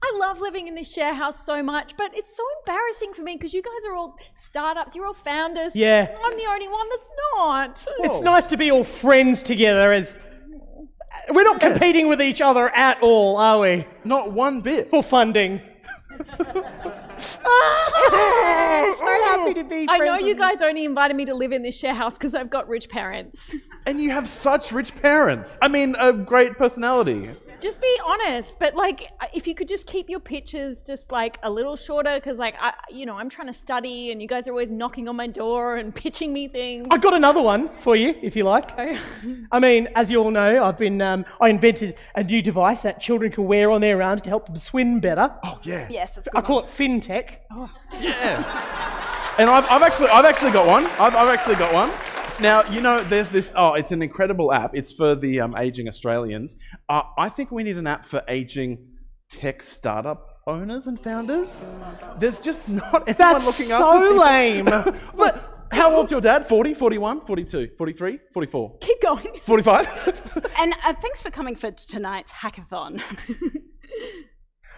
G: I love living in this share house so much, but it's so embarrassing for me because you guys are all startups, you're all founders.
H: Yeah.
G: I'm the only one that's not.
H: It's nice to be all friends together as... We're not competing with each other at all, are we?
E: Not one bit.
H: For funding. So happy to be friends.
G: I know you guys only invited me to live in this share house because I've got rich parents.
E: And you have such rich parents. I mean, a great personality.
G: Just be honest, but if you could just keep your pictures just a little shorter, because I'm trying to study and you guys are always knocking on my door and pitching me things.
H: I've got another one for you, if you like. I mean, as you all know, I invented a new device that children can wear on their arms to help them swim better.
E: Oh yeah.
F: Yes, it's
H: I call it FinTech.
F: Oh.
E: Yeah. And I've actually got one. I've actually got one. Now, there's this, it's an incredible app. It's for the aging Australians. I think we need an app for aging tech startup owners and founders. There's just not everyone looking up.
H: That's so lame.
E: But how old's your dad? 40, 41, 42, 43, 44?
F: Keep going.
E: 45?
F: And thanks for coming for tonight's hackathon.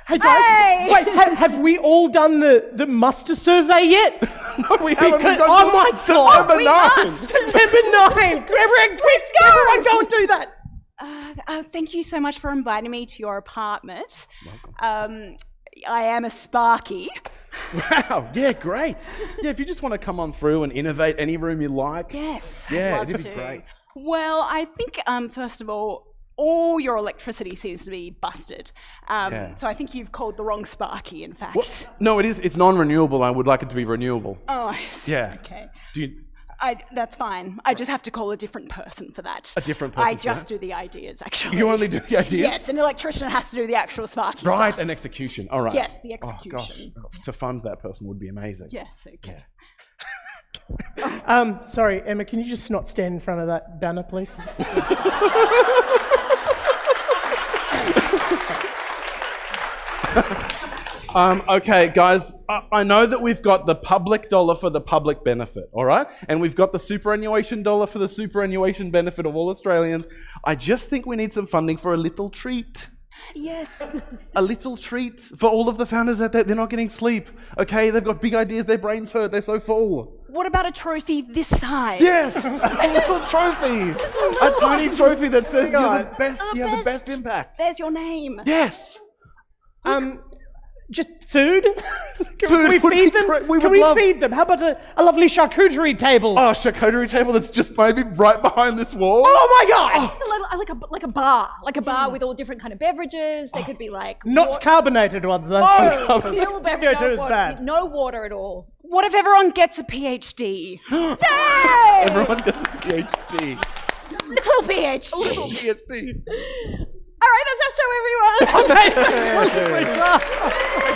H: Hey guys, wait, have we all done the muster survey yet?
E: No, we haven't.
H: Oh my God!
E: September 9th.
H: September 9th! Everyone go and do that!
F: Thank you so much for inviting me to your apartment. Welcome. I am a Sparky.
E: Wow, yeah, great. Yeah, if you just want to come on through and innovate any room you like.
F: Yes,
E: yeah,
F: I'd love
E: it'd be
F: to.
E: great.
F: Well, I think, first of all your electricity seems to be busted. So I think you've called the wrong Sparky, in fact.
E: What? No, it is. It's non-renewable. I would like it to be renewable.
F: Oh, I see.
E: Yeah.
F: Okay.
E: That's
F: fine. I just have to call a different person for that.
E: A different person
F: I
E: for
F: just
E: that?
F: do the ideas, actually.
E: You only do the ideas?
F: Yes, an electrician has to do the actual Sparky
E: Right,
F: stuff.
E: an execution. All right.
F: Yes, the execution.
E: Oh, gosh. To fund that person would be amazing.
F: Yes, okay.
H: Sorry, Emma, can you just not stand in front of that banner, please?
E: Okay, guys, I know that we've got the public dollar for the public benefit, all right? And we've got the superannuation dollar for the superannuation benefit of all Australians. I just think we need some funding for a little treat.
F: Yes.
E: A little treat for all of the founders out there. They're not getting sleep, okay? They've got big ideas, their brains hurt, they're so full.
F: What about a trophy this size?
E: Yes, a little trophy. A tiny trophy that says you're the best, you have the best impact.
F: There's your name.
E: Yes.
H: Just food? Can we feed them? Can we feed them? How about a lovely charcuterie table?
E: Oh, a charcuterie table that's just maybe right behind this wall?
H: Oh my God!
G: Like a bar, with all different kind of beverages. There could be
H: not carbonated ones though.
G: Oh, still
H: CO2 is bad.
G: no water at all.
F: What if everyone gets a PhD? Yay!
E: Everyone gets a PhD.
F: Little PhD.
E: A little PhD.
F: All right, that's our show, everyone.
E: Thank you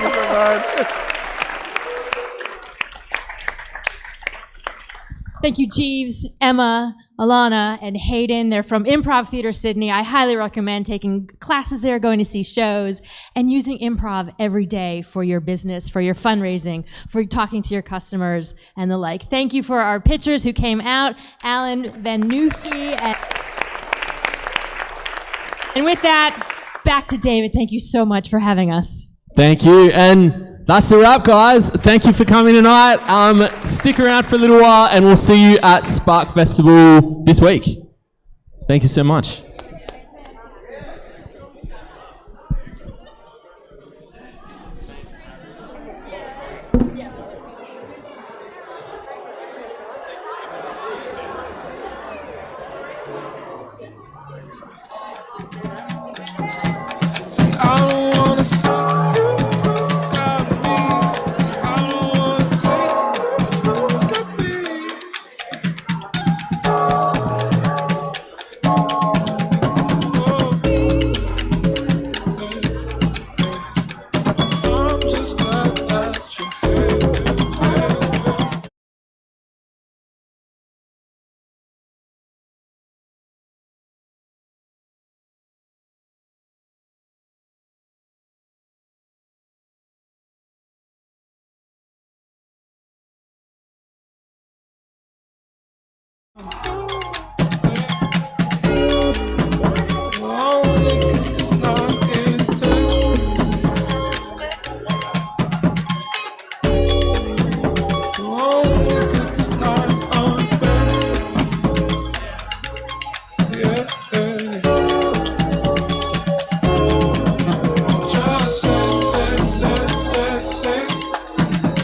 E: so much.
D: Thank you, Jeeves, Emma, Alana, and Hayden. They're from Improv Theatre Sydney. I highly recommend taking classes there, going to see shows, and using improv every day for your business, for your fundraising, for talking to your customers, and the like. Thank you for our pitchers who came out, Alan Van Nucke. And with that, back to David. Thank you so much for having us.
B: Thank you. And that's a wrap, guys. Thank you for coming tonight. Stick around for a little while and we'll see you at Spark Festival this week. Thank you so much.
A: See, I don't wanna say you got me. See, I don't wanna say you got me. I'm just glad that you're here. Only get this knock into only get this knock unfair. Yeah. Just say.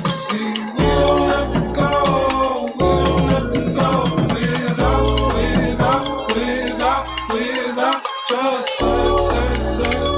A: See, we don't have to go. We don't have to go without. Just say.